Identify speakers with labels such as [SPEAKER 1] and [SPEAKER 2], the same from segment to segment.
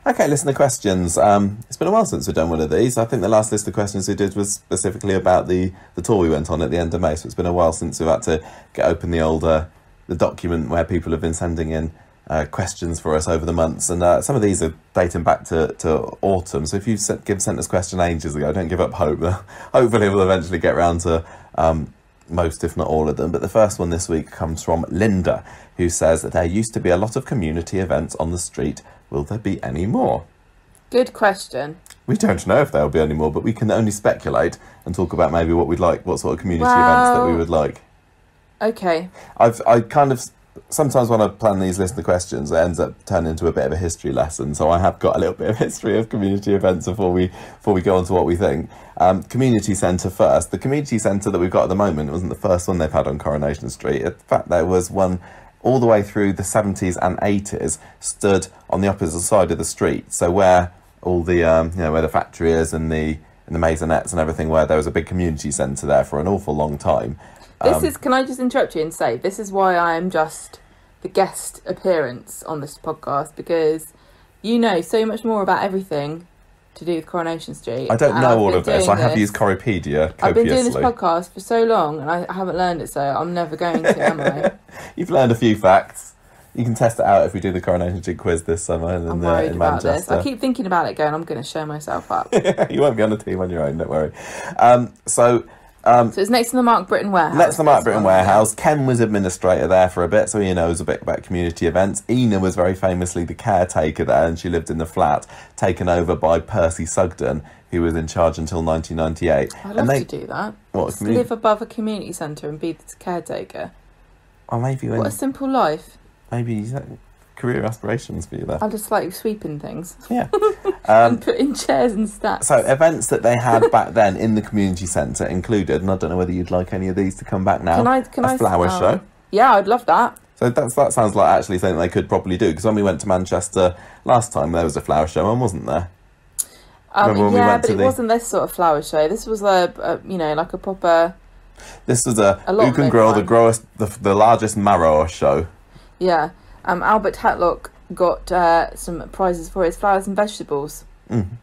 [SPEAKER 1] Okay, listener questions. It's been a while since we've done one of these. I think the last list of questions we did was specifically about the tour we went on at the end of May, so it's been a while since we've had to get open the old the document where people have been sending in questions for us over the months, and some of these are dating back to autumn, so if you've sent us a question ages ago, don't give up hope. Hopefully we'll eventually get round to most, if not all of them. But the first one this week comes from Linda, who says that there used to be a lot of community events on the street. Will there be any more?
[SPEAKER 2] Good question.
[SPEAKER 1] We don't know if there'll be any more, but we can only speculate and talk about maybe what we'd like, what sort of community events that we would like.
[SPEAKER 2] Okay.
[SPEAKER 1] I kind of, sometimes when I plan these listener questions, it ends up turning into a bit of a history lesson. So I have got a little bit of history of community events before we go on to what we think. Community centre first. The community centre that we've got at the moment wasn't the first one they've had on Coronation Street. In fact, there was one all the way through the 70s and 80s, stood on the opposite side of the street. So where all the where the factory is and the maisonettes and everything, where there was a big community centre there for an awful long time.
[SPEAKER 2] Can I just interrupt you and say, this is why I am just the guest appearance on this podcast, because you know so much more about everything to do with Coronation Street.
[SPEAKER 1] I don't know all of this. I have used Corriepedia copiously.
[SPEAKER 2] I've been doing this podcast for so long and I haven't learned it, so I'm never going to, am I?
[SPEAKER 1] You've learned a few facts. You can test it out if we do the Coronation Street quiz this summer in
[SPEAKER 2] worried about
[SPEAKER 1] Manchester.
[SPEAKER 2] this. I keep thinking about it going, I'm going to show myself up.
[SPEAKER 1] You won't be on the team on your own, don't worry.
[SPEAKER 2] So it's next to the Mark Britton Warehouse.
[SPEAKER 1] Next to the Mark Britton Warehouse. Ken was administrator there for a bit, so he knows a bit about community events. Ina was very famously the caretaker there, and she lived in the flat, taken over by Percy Sugden, who was in charge until 1998.
[SPEAKER 2] I'd love to do that.
[SPEAKER 1] What,
[SPEAKER 2] live above a community centre and be the caretaker.
[SPEAKER 1] Or maybe
[SPEAKER 2] what a simple life.
[SPEAKER 1] Maybe career aspirations for you there.
[SPEAKER 2] I just like sweeping things.
[SPEAKER 1] Yeah.
[SPEAKER 2] And putting chairs and stacks.
[SPEAKER 1] So events that they had back then in the community centre included, and I don't know whether you'd like any of these to come back now, a flower show.
[SPEAKER 2] Yeah, I'd love that.
[SPEAKER 1] So that sounds like actually something they could probably do, because when we went to Manchester last time, there was a flower show on, wasn't there?
[SPEAKER 2] But it wasn't this sort of flower show. This was like a proper...
[SPEAKER 1] This was who can grow the largest marrow show.
[SPEAKER 2] Yeah. Albert Hatlock got some prizes for his flowers and vegetables.
[SPEAKER 1] And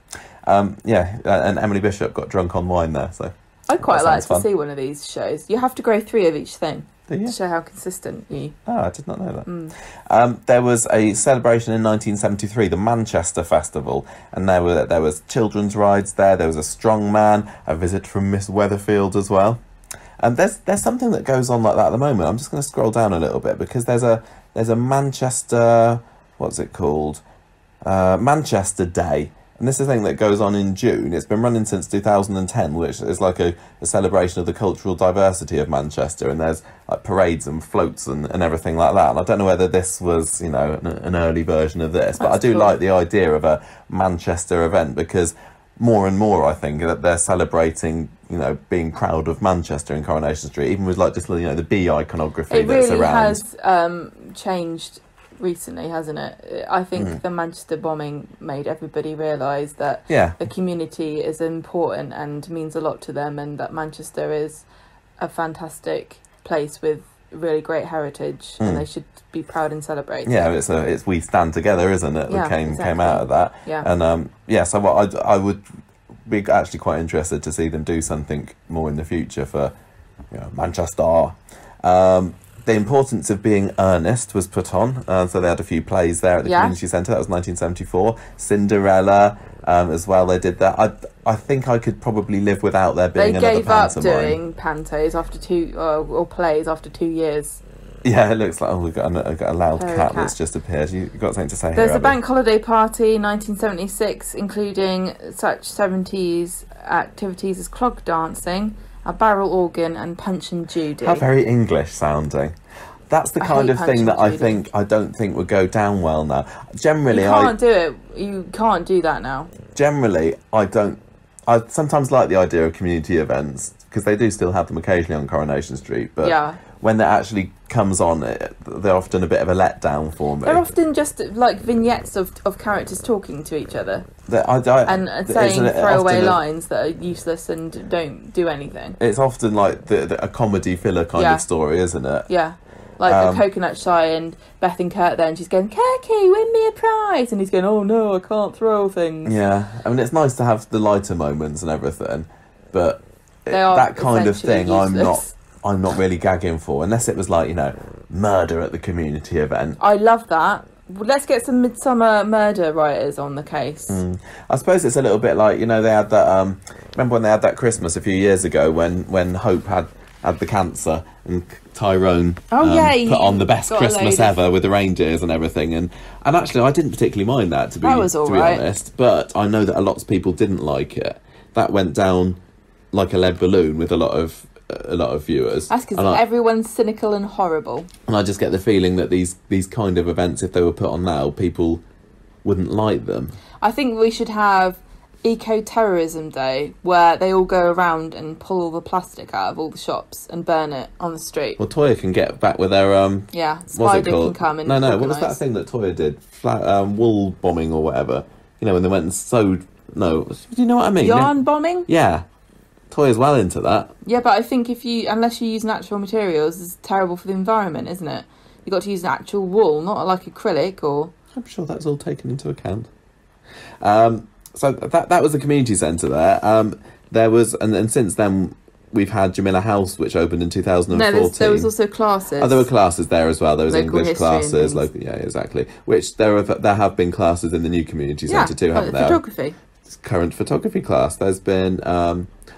[SPEAKER 1] Emily Bishop got drunk on wine there. So
[SPEAKER 2] I'd quite like to see one of these shows. You have to grow 3 of each thing to show how consistent you...
[SPEAKER 1] Oh, I did not know that. There was a celebration in 1973, the Manchester Festival, and there was children's rides there. There was a strongman, a visit from Miss Weatherfield as well. And there's something that goes on like that at the moment. I'm just going to scroll down a little bit, because there's a Manchester, what's it called? Manchester Day. And this is a thing that goes on in June. It's been running since 2010, which is like a celebration of the cultural diversity of Manchester. And there's like parades and floats and everything like that. And I don't know whether this was, an early version of this, but I do like the idea of a Manchester event, because more and more I think that they're celebrating, being proud of Manchester in Coronation Street, even with like just, the bee iconography that's around.
[SPEAKER 2] It really has changed recently, hasn't it? I think the Manchester bombing made everybody realise that the community is important and means a lot to them, and that Manchester is a fantastic place with really great heritage, and they should be proud and celebrate.
[SPEAKER 1] Yeah, it's We Stand Together, isn't it? That came out of that.
[SPEAKER 2] Yeah.
[SPEAKER 1] And so what I would be actually quite interested to see them do something more in the future for Manchester. The importance of being earnest was put on, so they had a few plays there at the community centre. That was 1974. Cinderella as well. They did that. I think I could probably live without there being another pantomime.
[SPEAKER 2] They gave up doing pantos after 2 or plays after 2 years.
[SPEAKER 1] Yeah, it looks like we've got a loud cat that's just appeared. You've got something to say here,
[SPEAKER 2] There's a bank holiday party, 1976, including such 70s activities as clog dancing, a barrel organ, and Punch and Judy.
[SPEAKER 1] How very English sounding. That's the kind of thing that I don't think would go down well now. Generally,
[SPEAKER 2] you can't do it. You can't do that now.
[SPEAKER 1] Generally, I sometimes like the idea of community events, because they do still have them occasionally on Coronation Street, but when that actually comes on, they're often a bit of a letdown for me.
[SPEAKER 2] They're often just like vignettes of characters talking to each other and saying throwaway lines that are useless and don't do anything.
[SPEAKER 1] It's often like a comedy filler kind of story, isn't it?
[SPEAKER 2] Yeah. Like a coconut shy, and Beth and Kurt there, and she's going, Kirky, win me a prize, and he's going, oh no, I can't throw things.
[SPEAKER 1] Yeah, I mean, it's nice to have the lighter moments and everything, but that kind of thing useless. I'm not really gagging for, unless it was like, you know, murder at the community event.
[SPEAKER 2] I love that. Well, let's get some Midsummer murder writers on the case.
[SPEAKER 1] I suppose it's a little bit like, you know, they had that, remember when they had that Christmas a few years ago when Hope had the cancer and Tyrone put on the best Christmas ever with the reindeers and everything, and actually I didn't particularly mind that, to be honest, but I know that a lot of people didn't like it. That went down like a lead balloon with a lot of viewers.
[SPEAKER 2] That's because everyone's cynical and horrible.
[SPEAKER 1] And I just get the feeling that these kind of events, if they were put on now, people wouldn't like them.
[SPEAKER 2] I think we should have Eco-Terrorism Day, where they all go around and pull all the plastic out of all the shops and burn it on the street.
[SPEAKER 1] Well, Toyah can get back with their
[SPEAKER 2] Spider can come and
[SPEAKER 1] no. What was that thing that Toyah did? Wool bombing or whatever. You know, when they went and sewed. No, do you know what I mean?
[SPEAKER 2] Yarn bombing.
[SPEAKER 1] Yeah, Toyah's well into that.
[SPEAKER 2] Yeah, but I think unless you use natural materials, it's terrible for the environment, isn't it? You've got to use actual wool, not like acrylic or.
[SPEAKER 1] I'm sure that's all taken into account. So that was the community centre there. There was, and since then we've had Jamila House, which opened in 2014.
[SPEAKER 2] No, there was also classes.
[SPEAKER 1] Oh, there were classes there as well. There was
[SPEAKER 2] local
[SPEAKER 1] English classes, local. Yeah, exactly. Which there have been classes in the new community centre too, haven't there?
[SPEAKER 2] Photography.
[SPEAKER 1] Current photography class. There's been.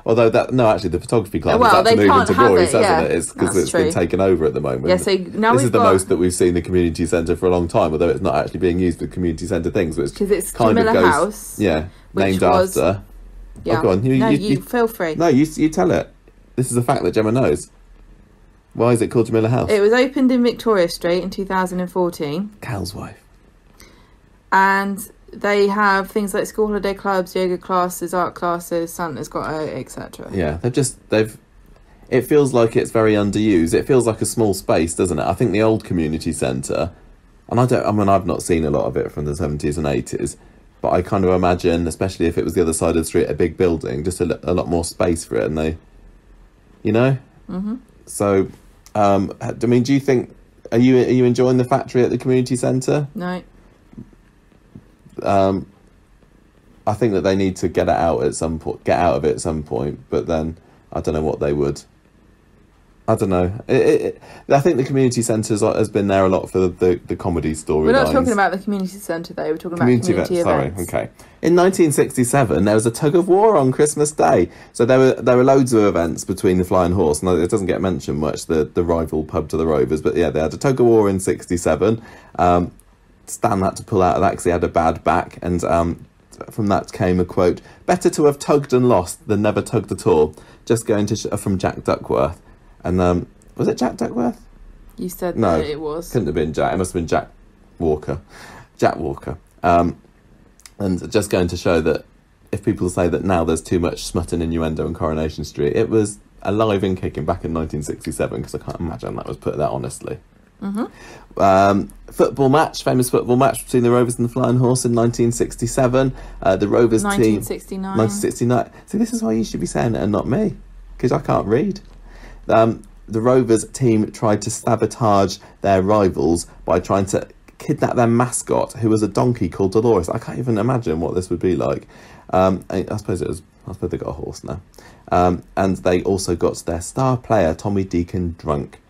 [SPEAKER 1] Although the photography club has had to move into Corrie's, hasn't it? It's because it's been taken over at the moment.
[SPEAKER 2] Yeah, so now
[SPEAKER 1] this is the most that we've seen the community centre for a long time, although it's not actually being used for community centre things, which
[SPEAKER 2] because it's
[SPEAKER 1] kind
[SPEAKER 2] Jamila
[SPEAKER 1] of goes,
[SPEAKER 2] House,
[SPEAKER 1] named after.
[SPEAKER 2] Yeah.
[SPEAKER 1] Oh, go on.
[SPEAKER 2] You feel free.
[SPEAKER 1] No, you tell it. This is a fact that Gemma knows. Why is it called Jamila House?
[SPEAKER 2] It was opened in Victoria Street in 2014.
[SPEAKER 1] Cal's wife.
[SPEAKER 2] And they have things like school holiday clubs, yoga classes, art classes, Santa's got etc.
[SPEAKER 1] Yeah, it feels like it's very underused. It feels like a small space, doesn't it? I think the old community centre, and I've not seen a lot of it from the 70s and 80s, but I kind of imagine, especially if it was the other side of the street, a big building, just a lot more space for it, and they, you know?
[SPEAKER 2] Mm-hmm.
[SPEAKER 1] So, I mean, do you think, are you enjoying the factory at the community centre?
[SPEAKER 2] No.
[SPEAKER 1] I think that they need to get out of it at some point, but then I don't know what they would. I don't know. I think the community centre has been there a lot for the comedy storylines.
[SPEAKER 2] We're not talking about the community centre though, we're talking about community events.
[SPEAKER 1] Sorry, okay. In 1967, there was a tug of war on Christmas Day. So there were loads of events between the Flying Horse, and it doesn't get mentioned much, the rival pub to the Rovers, but yeah, they had a tug of war in 67. Stan had to pull out of that because he had a bad back, and from that came a quote, "Better to have tugged and lost than never tugged at all." Just going to from Jack Duckworth. And was it Jack Duckworth?
[SPEAKER 2] You said
[SPEAKER 1] no,
[SPEAKER 2] that it was.
[SPEAKER 1] Couldn't have been Jack. It must have been Jack Walker. And just going to show that if people say that now there's too much smut and innuendo in Coronation Street, it was alive and kicking back in 1967, because I can't imagine that was put that honestly.
[SPEAKER 2] Mm-hmm.
[SPEAKER 1] Famous football match between the Rovers and the Flying Horse in 1967. The Rovers
[SPEAKER 2] 1969.
[SPEAKER 1] 1969. See, this is why you should be saying it and not me, because I can't read. The Rovers team tried to sabotage their rivals by trying to kidnap their mascot, who was a donkey called Dolores. I can't even imagine what this would be like. I suppose they got a horse now. And they also got their star player, Tommy Deacon, drunk.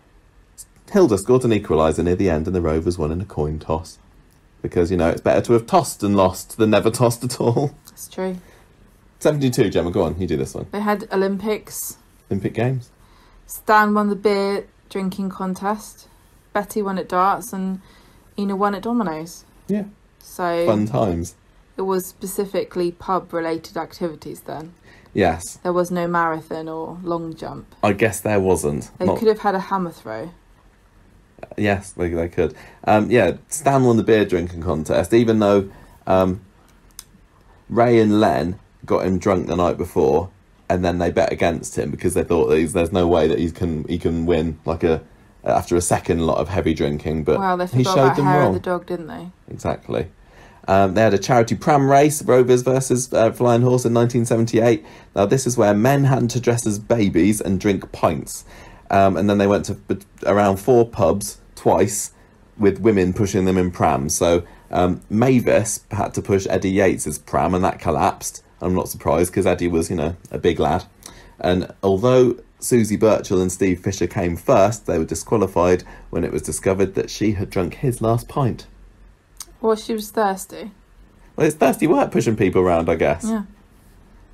[SPEAKER 1] Hilda scored an equaliser near the end, and the Rovers won in a coin toss. Because, it's better to have tossed and lost than never tossed at all.
[SPEAKER 2] That's true.
[SPEAKER 1] 72, Gemma, go on, you do this one.
[SPEAKER 2] They had Olympics.
[SPEAKER 1] Olympic Games.
[SPEAKER 2] Stan won the beer drinking contest. Betty won at darts, and Ina won at dominoes.
[SPEAKER 1] Yeah.
[SPEAKER 2] So
[SPEAKER 1] fun times.
[SPEAKER 2] It was specifically pub-related activities then.
[SPEAKER 1] Yes.
[SPEAKER 2] There was no marathon or long jump.
[SPEAKER 1] I guess there wasn't.
[SPEAKER 2] They could have had a hammer throw.
[SPEAKER 1] Yes, they could. Stan won the beer drinking contest, even though Ray and Len got him drunk the night before, and then they bet against him because they thought there's no way that he can win after a second lot of heavy drinking. But
[SPEAKER 2] wow, they
[SPEAKER 1] he
[SPEAKER 2] forgot
[SPEAKER 1] showed
[SPEAKER 2] about
[SPEAKER 1] them
[SPEAKER 2] Hair
[SPEAKER 1] wrong.
[SPEAKER 2] of the Dog, didn't they?
[SPEAKER 1] Exactly. They had a charity pram race, Rovers versus Flying Horse in 1978. Now this is where men had to dress as babies and drink pints. And then they went to around 4 pubs twice with women pushing them in prams. So Mavis had to push Eddie Yates's pram, and that collapsed. I'm not surprised, because Eddie was, a big lad. And although Susie Birchall and Steve Fisher came first, they were disqualified when it was discovered that she had drunk his last pint.
[SPEAKER 2] Well, she was thirsty.
[SPEAKER 1] Well, it's thirsty work pushing people around, I guess.
[SPEAKER 2] Yeah.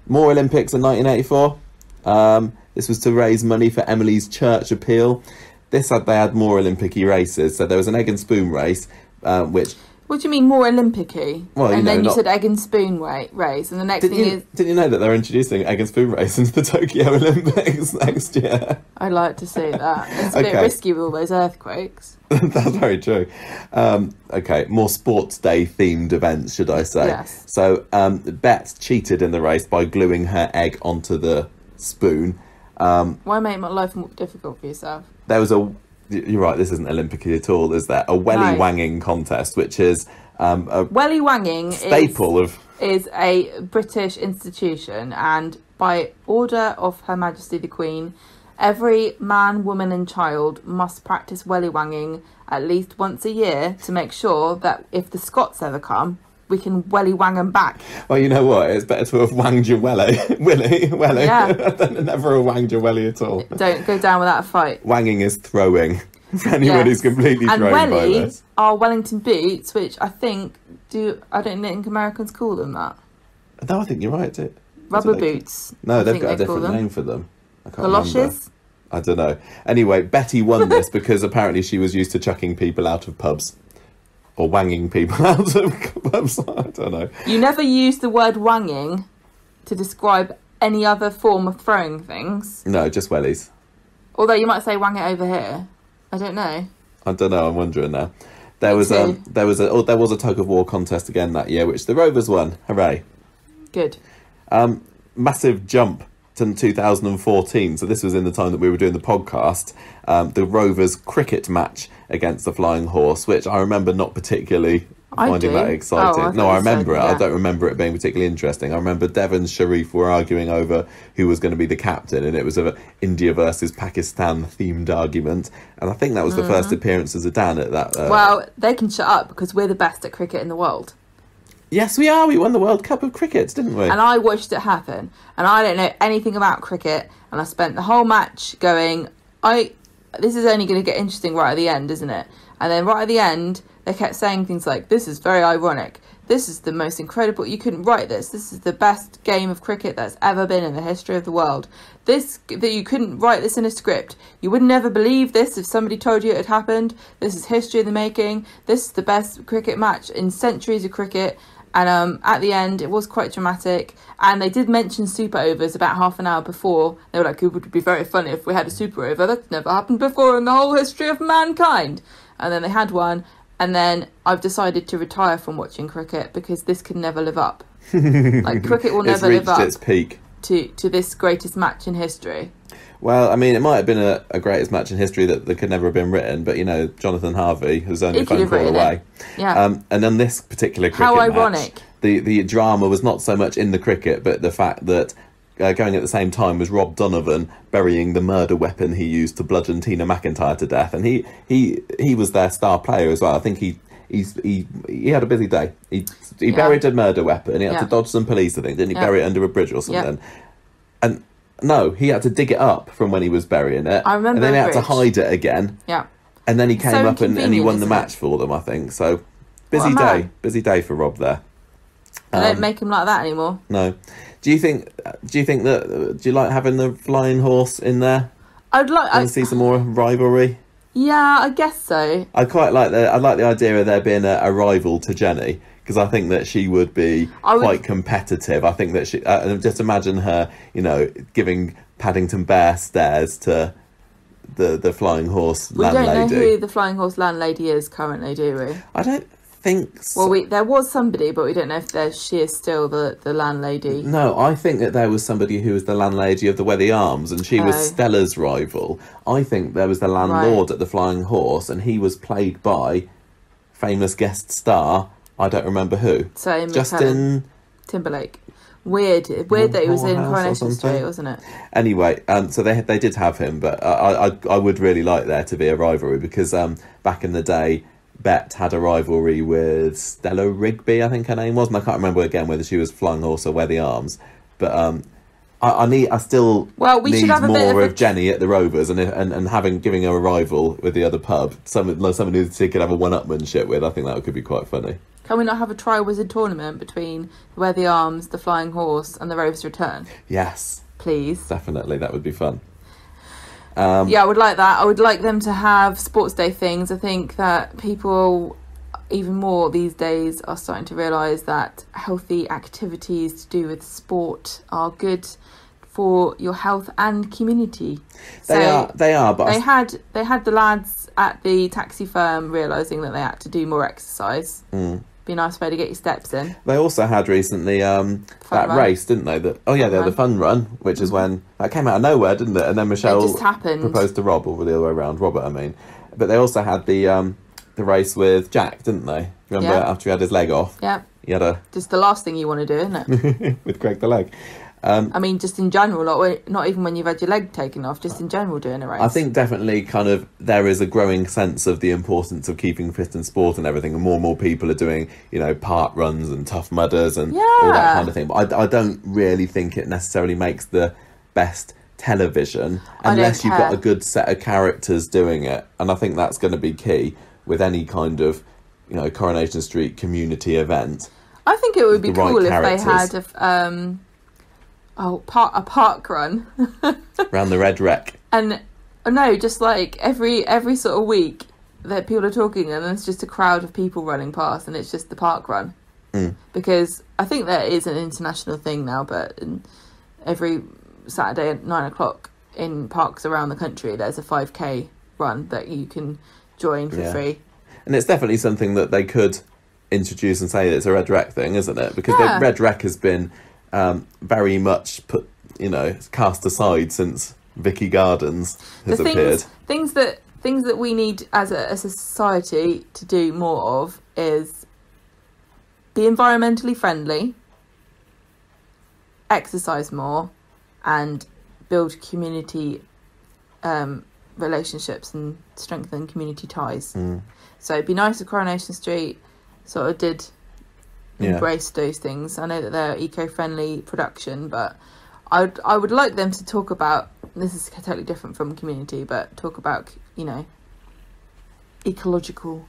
[SPEAKER 1] More Olympics in 1984. This was to raise money for Emily's Church appeal. They had more Olympic-y races. So there was an egg and spoon race, which...
[SPEAKER 2] What do you mean more Olympic-y?
[SPEAKER 1] Well,
[SPEAKER 2] and then you said egg and spoon race, and the next thing is...
[SPEAKER 1] Didn't you know that they're introducing egg and spoon race into the Tokyo Olympics next year?
[SPEAKER 2] I'd like to see that. It's a bit risky with all those earthquakes.
[SPEAKER 1] That's very true. Okay, more sports day themed events, should I say?
[SPEAKER 2] Yes.
[SPEAKER 1] So Bet cheated in the race by gluing her egg onto the spoon.
[SPEAKER 2] Why make my life more difficult for yourself?
[SPEAKER 1] There was You're right, this isn't Olympic at all, is there? A welly wanging contest, which is a
[SPEAKER 2] welly wanging
[SPEAKER 1] staple
[SPEAKER 2] is a British institution, and by order of Her Majesty the Queen, every man, woman and child must practice welly wanging at least once a year to make sure that if the Scots ever come, we can welly wang them back.
[SPEAKER 1] Well, you know what? It's better to have wanged your welly,
[SPEAKER 2] yeah.
[SPEAKER 1] than never have wanged your welly at all.
[SPEAKER 2] Don't go down without a fight.
[SPEAKER 1] Wanging is throwing. For anyone who's completely thrown by this.
[SPEAKER 2] And wellies are Wellington boots, which I don't think Americans call them that.
[SPEAKER 1] No, I think you're right.
[SPEAKER 2] Rubber boots.
[SPEAKER 1] No, they've got a different name for them. I can't remember. I don't know. Anyway, Betty won this because apparently she was used to chucking people out of pubs. Or wanging people out of pubs. I don't know.
[SPEAKER 2] You never use the word wanging to describe any other form of throwing things.
[SPEAKER 1] No, just wellies.
[SPEAKER 2] Although you might say wang it over here. I don't know.
[SPEAKER 1] I'm wondering now. There was a tug of war contest again that year, which the Rovers won. Hooray!
[SPEAKER 2] Good.
[SPEAKER 1] Massive jump to 2014. So this was in the time that we were doing the podcast. The Rovers cricket match against the Flying Horse, which I remember not particularly finding that exciting. I remember it. Yeah. I don't remember it being particularly interesting. I remember Devon and Sharif were arguing over who was going to be the captain, and it was an India versus Pakistan themed argument. And I think that was the first appearance of Zidane at that.
[SPEAKER 2] Well, they can shut up because we're the best at cricket in the world.
[SPEAKER 1] Yes, we are. We won the World Cup of Cricket, didn't we?
[SPEAKER 2] And I watched it happen. And I don't know anything about cricket. And I spent the whole match going, this is only going to get interesting right at the end, isn't it? And then right at the end, they kept saying things like, this is very ironic. This is the most incredible. You couldn't write this. This is the best game of cricket that's ever been in the history of the world. That you couldn't write this in a script. You would never believe this if somebody told you it had happened. This is history in the making. This is the best cricket match in centuries of cricket. And at the end, it was quite dramatic. And they did mention super overs about half an hour before. They were like, it would be very funny if we had a super over. That's never happened before in the whole history of mankind. And then they had one. And then I've decided to retire from watching cricket because this can never live up. Like, cricket will never live up
[SPEAKER 1] its peak
[SPEAKER 2] to this greatest match in history.
[SPEAKER 1] Well, I mean, it might have been a greatest match in history that could never have been written, but, Jonathan Harvey was only a phone call away.
[SPEAKER 2] Yeah.
[SPEAKER 1] And on this particular cricket
[SPEAKER 2] How ironic.
[SPEAKER 1] match, the drama was not so much in the cricket, but the fact that going at the same time was Rob Donovan burying the murder weapon he used to bludgeon Tina McIntyre to death. And he was their star player as well. I think he had a busy day. He buried a murder weapon. He had to dodge some police, I think. Didn't he bury it under a bridge or something? And no, he had to dig it up from when he was burying it.
[SPEAKER 2] I remember.
[SPEAKER 1] And then he had to hide it again.
[SPEAKER 2] Yeah.
[SPEAKER 1] And then he came up and he won the match for them, I think. So, busy day for Rob there.
[SPEAKER 2] They don't make him like that anymore.
[SPEAKER 1] No. Do you think do you like having the Flying Horse in there?
[SPEAKER 2] I'd like
[SPEAKER 1] to see some more rivalry.
[SPEAKER 2] Yeah, I guess so.
[SPEAKER 1] I like the idea of there being a rival to Jenny, because I think that she would be quite competitive. I think that she just imagine her, giving Paddington Bear stares to the Flying Horse landlady.
[SPEAKER 2] We don't know who the Flying Horse landlady is currently, do we?
[SPEAKER 1] I don't think so.
[SPEAKER 2] Well, there was somebody, but we don't know if she is still the landlady.
[SPEAKER 1] No, I think that there was somebody who was the landlady of the Weathy Arms, and she was Stella's rival. I think there was the landlord at the Flying Horse, and he was played by famous guest star, I don't remember who.
[SPEAKER 2] So
[SPEAKER 1] Justin
[SPEAKER 2] Timberlake. Weird that it was in Coronation Street, wasn't it?
[SPEAKER 1] Anyway, so they did have him, but I would really like there to be a rivalry because back in the day, Bet had a rivalry with Stella Rigby, I think her name was, and I can't remember again whether she was Flying Horse or Wear the Arms. But I still need more of Jenny at the Rovers and giving her a rival with the other pub, someone who she could have a one-upmanship with. I think that could be quite funny.
[SPEAKER 2] Can we not have a Tri-Wizard tournament between Wear the Arms, the Flying Horse, and the Rovers Return?
[SPEAKER 1] Yes.
[SPEAKER 2] Please.
[SPEAKER 1] Definitely, that would be fun.
[SPEAKER 2] Yeah, I would like that. I would like them to have sports day things. I think that people, even more these days, are starting to realise that healthy activities to do with sport are good for your health and community.
[SPEAKER 1] They are. But
[SPEAKER 2] they had the lads at the taxi firm realising that they had to do more exercise. Be a nice way to get your steps in.
[SPEAKER 1] They also had recently that race, didn't they? They had the fun run, which is when that came out of nowhere, didn't it? And then Michelle
[SPEAKER 2] just happened.
[SPEAKER 1] Proposed to Rob, or the other way around, Robert, I mean. But they also had the race with Jack, didn't they? Remember after he had his leg off?
[SPEAKER 2] Yeah.
[SPEAKER 1] He had
[SPEAKER 2] just the last thing you want to do, isn't it?
[SPEAKER 1] with Greg the leg.
[SPEAKER 2] I mean, just in general, not even when you've had your leg taken off, just in general doing a race.
[SPEAKER 1] I think definitely kind of there is a growing sense of the importance of keeping fit in sport and everything, and more people are doing, park runs and Tough Mudders and all that kind of thing. But I don't really think it necessarily makes the best television unless you've got a good set of characters doing it. And I think that's going to be key with any kind of, Coronation Street community event.
[SPEAKER 2] I think it would be cool if they had a park run
[SPEAKER 1] around the Red Wreck,
[SPEAKER 2] and just like every sort of week that people are talking, and it's just a crowd of people running past, and it's just the park run. Because I think that is an international thing now, but every Saturday at 9:00 in parks around the country there's a 5k run that you can join for free. And
[SPEAKER 1] it's definitely something that they could introduce and say that it's a Red Wreck thing, isn't it? Because the Red Wreck has been very much put, cast aside since Vicky Gardens has appeared.
[SPEAKER 2] Things that we need as a society to do more of is be environmentally friendly, exercise more, and build community relationships and strengthen community ties. So it'd be nice if Coronation Street sort of did embrace those things. I know that they're eco-friendly production, but I would like them to talk about, this is totally different from community, but talk about, ecological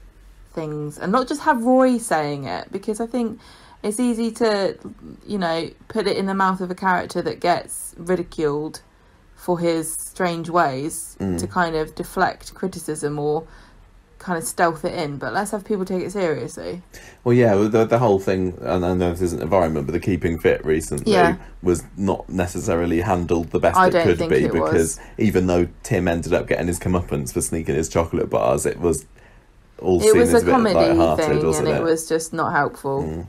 [SPEAKER 2] things, and not just have Roy saying it, because I think it's easy to, put it in the mouth of a character that gets ridiculed for his strange ways to kind of deflect criticism or kind of stealth it in, but let's have people take it seriously. Well,
[SPEAKER 1] yeah, the whole thing, and I know this isn't environment, but the keeping fit recently was not necessarily handled the best it could be, because even though Tim ended up getting his comeuppance for sneaking his chocolate bars, it was all seen as a bit light-hearted, wasn't it?
[SPEAKER 2] And it was just not helpful.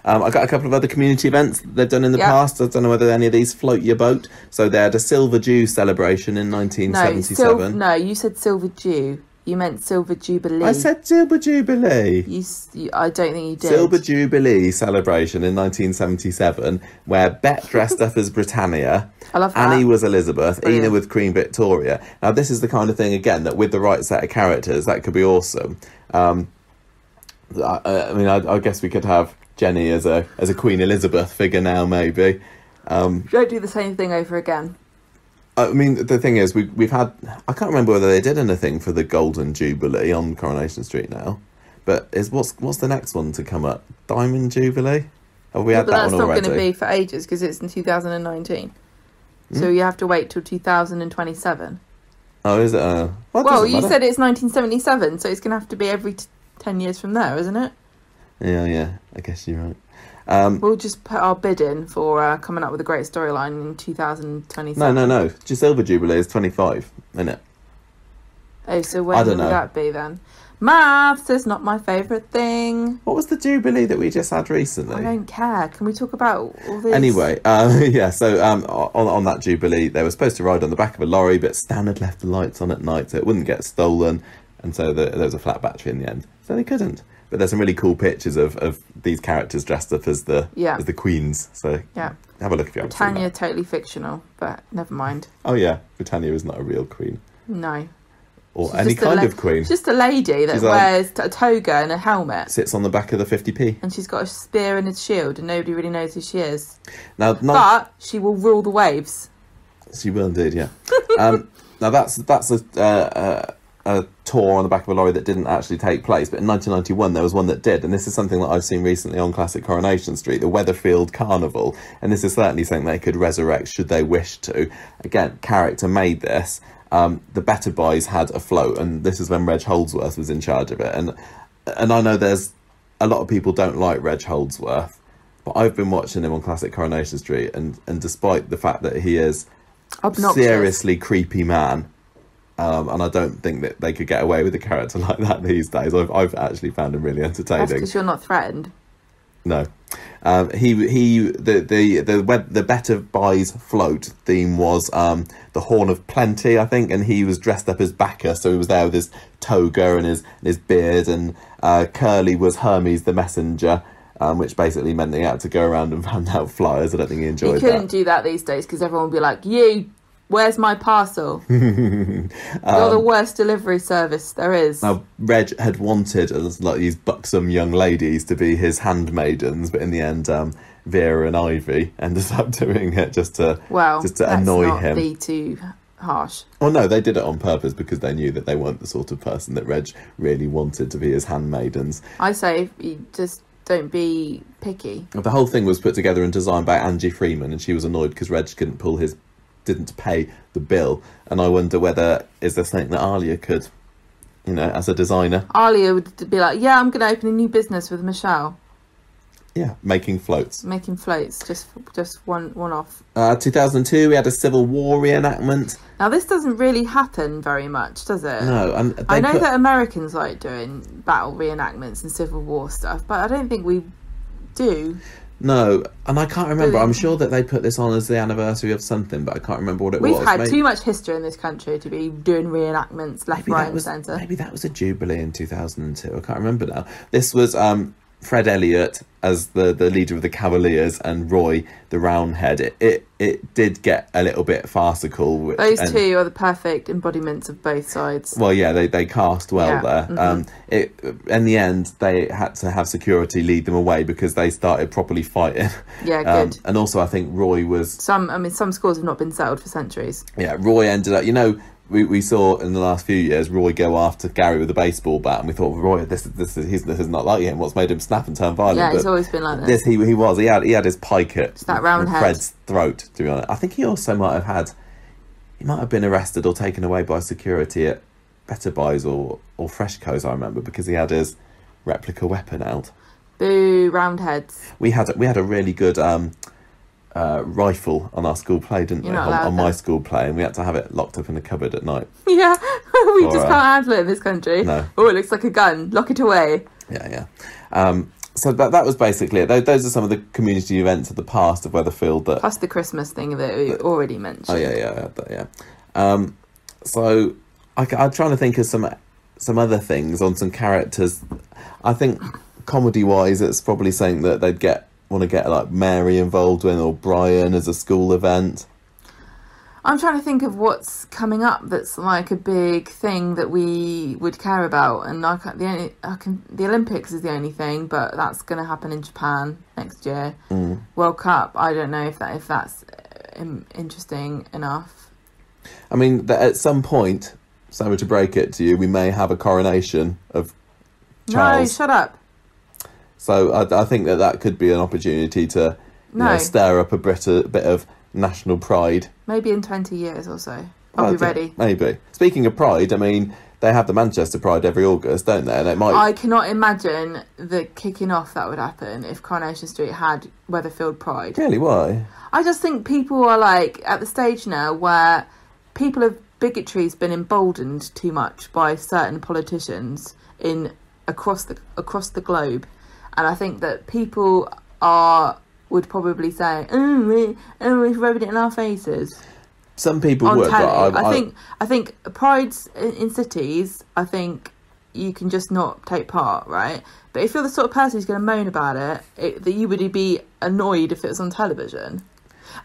[SPEAKER 1] I got a couple of other community events they've done in the past. I don't know whether any of these float your boat. So they had a Silver Dew celebration in 1977.
[SPEAKER 2] No, you said Silver Dew. You meant Silver Jubilee.
[SPEAKER 1] I said Silver Jubilee.
[SPEAKER 2] I don't think you did.
[SPEAKER 1] Silver Jubilee celebration in 1977, where Bet dressed up as Britannia.
[SPEAKER 2] I love that.
[SPEAKER 1] Annie was Elizabeth. Brilliant. Ina with Queen Victoria. Now, this is the kind of thing, again, that with the right set of characters, that could be awesome. I guess we could have Jenny as a Queen Elizabeth figure now, maybe.
[SPEAKER 2] Don't do the same thing over again.
[SPEAKER 1] I mean, the thing is, we've had... I can't remember whether they did anything for the Golden Jubilee on Coronation Street now. But what's the next one to come up? Diamond Jubilee? Have we had that one already?
[SPEAKER 2] But that's not going to be for ages, because it's in 2019. So you have to wait till 2027.
[SPEAKER 1] Oh, is it?
[SPEAKER 2] Well, you said it's 1977, so it's going to have to be every 10 years from there, isn't it?
[SPEAKER 1] Yeah, I guess you're right.
[SPEAKER 2] We'll just put our bid in for coming up with a great storyline in 2027.
[SPEAKER 1] No. Silver Jubilee is 25, isn't it?
[SPEAKER 2] Oh, so when would that be then? Maths is not my favourite thing.
[SPEAKER 1] What was the Jubilee that we just had recently?
[SPEAKER 2] I don't care. Can we talk about all this?
[SPEAKER 1] Anyway, so on that Jubilee, they were supposed to ride on the back of a lorry, but Stan had left the lights on at night so it wouldn't get stolen, and so there was a flat battery in the end. So they couldn't. But there's some really cool pictures of these characters dressed up as the queens. So have a look if you haven't seen that.
[SPEAKER 2] Britannia, totally fictional, but never mind.
[SPEAKER 1] Oh yeah, Britannia is not a real queen.
[SPEAKER 2] No.
[SPEAKER 1] Or she's any kind of queen.
[SPEAKER 2] She's just a lady that wears a toga and a helmet.
[SPEAKER 1] Sits on the back of the 50p.
[SPEAKER 2] And she's got a spear and a shield, and nobody really knows who she is.
[SPEAKER 1] But
[SPEAKER 2] she will rule the waves.
[SPEAKER 1] She will indeed, yeah. Now that's a tour on the back of a lorry that didn't actually take place, but in 1991 there was one that did, and this is something that I've seen recently on Classic Coronation Street, the Weatherfield Carnival, and this is certainly something they could resurrect should they wish to. Again, character made this. The Better Boys had a float, and this is when Reg Holdsworth was in charge of it, and I know there's a lot of people don't like Reg Holdsworth, but I've been watching him on Classic Coronation Street, and despite the fact that he is
[SPEAKER 2] obnoxious,
[SPEAKER 1] seriously creepy man, and I don't think that they could get away with a character like that these days. I've actually found him really entertaining.
[SPEAKER 2] That's because you're not threatened.
[SPEAKER 1] No. The Better Boys float theme was the Horn of Plenty, I think, and he was dressed up as Bacchus, so he was there with his toga and his beard, and Curly was Hermes the Messenger, which basically meant that he had to go around and hand out flyers. I don't think he enjoyed that.
[SPEAKER 2] You couldn't do that these days because everyone would be like, where's my parcel? You're the worst delivery service there is.
[SPEAKER 1] Now, Reg had wanted these buxom young ladies to be his handmaidens, but in the end, Vera and Ivy ended up doing it just to annoy him.
[SPEAKER 2] Be too harsh.
[SPEAKER 1] Well, no, they did it on purpose because they knew that they weren't the sort of person that Reg really wanted to be his handmaidens.
[SPEAKER 2] I say, you just don't be picky.
[SPEAKER 1] The whole thing was put together and designed by Angie Freeman, and she was annoyed because Reg didn't pay the bill, and I wonder whether is there something that Alia could, as a designer.
[SPEAKER 2] Alia would be like, I'm going to open a new business with Michelle.
[SPEAKER 1] Yeah, making floats,
[SPEAKER 2] just one off.
[SPEAKER 1] 2002 we had a Civil War reenactment.
[SPEAKER 2] Now this doesn't really happen very much, does it?
[SPEAKER 1] No, and
[SPEAKER 2] I know that Americans like doing battle reenactments and Civil War stuff, but I don't think we do.
[SPEAKER 1] No, and I can't remember. I'm sure that they put this on as the anniversary of something, but I can't remember what it was.
[SPEAKER 2] We've had too much history in this country to be doing reenactments left, right and centre.
[SPEAKER 1] Maybe that was a Jubilee in 2002. I can't remember now. This was Fred Elliott as the leader of the Cavaliers and Roy the Roundhead. It did get a little bit farcical.
[SPEAKER 2] Those two are the perfect embodiments of both sides.
[SPEAKER 1] Well, yeah, they cast well there. Mm-hmm. In the end, they had to have security lead them away because they started properly fighting.
[SPEAKER 2] Yeah, good.
[SPEAKER 1] And also, I think Roy was...
[SPEAKER 2] Some scores have not been settled for centuries.
[SPEAKER 1] Yeah, Roy ended up... We saw in the last few years Roy go after Gary with a baseball bat, and we thought, Roy, this is not like him. What's made him snap and turn violent?
[SPEAKER 2] Yeah, he's always been like this.
[SPEAKER 1] He had his pike at Fred's throat. To be honest, I think he also might have been arrested or taken away by security at Better Boys or Freshco's. I remember because he had his replica weapon out.
[SPEAKER 2] Boo, Roundheads.
[SPEAKER 1] We had a really good rifle on our school play, didn't we? On my school play, and we had to have it locked up in a cupboard at night.
[SPEAKER 2] Yeah, we just can't handle it in this country.
[SPEAKER 1] No.
[SPEAKER 2] Oh, it looks like a gun. Lock it away.
[SPEAKER 1] Yeah. So that was basically it. Those are some of the community events of the past of Weatherfield.
[SPEAKER 2] Plus the Christmas thing that we already mentioned.
[SPEAKER 1] Oh yeah. So I'm trying to think of some other things on some characters. I think comedy-wise, it's probably something that they'd want to get like Mary involved in, or Brian as a school event.
[SPEAKER 2] I'm trying to think of what's coming up that's like a big thing that we would care about, and the Olympics is the only thing, but that's going to happen in Japan next year. World Cup, I don't know if that's interesting enough.
[SPEAKER 1] I mean, at some point, sorry to break it to you, we may have a coronation of Charles.
[SPEAKER 2] No, shut up.
[SPEAKER 1] So I think that could be an opportunity to stir up a bit of national pride.
[SPEAKER 2] Maybe in 20 years or so. I'll be ready.
[SPEAKER 1] Maybe. Speaking of pride, I mean, they have the Manchester Pride every August, don't they? And it might...
[SPEAKER 2] I cannot imagine the kicking off that would happen if Coronation Street had Weatherfield Pride.
[SPEAKER 1] Really? Why?
[SPEAKER 2] I just think people are like at the stage now where bigotry's been emboldened too much by certain politicians across the globe. And I think that people would probably say, we're rubbing it in our faces.
[SPEAKER 1] Some people would, but
[SPEAKER 2] I think prides in cities, I think you can just not take part, right? But if you're the sort of person who's going to moan about it, that you would be annoyed if it was on television.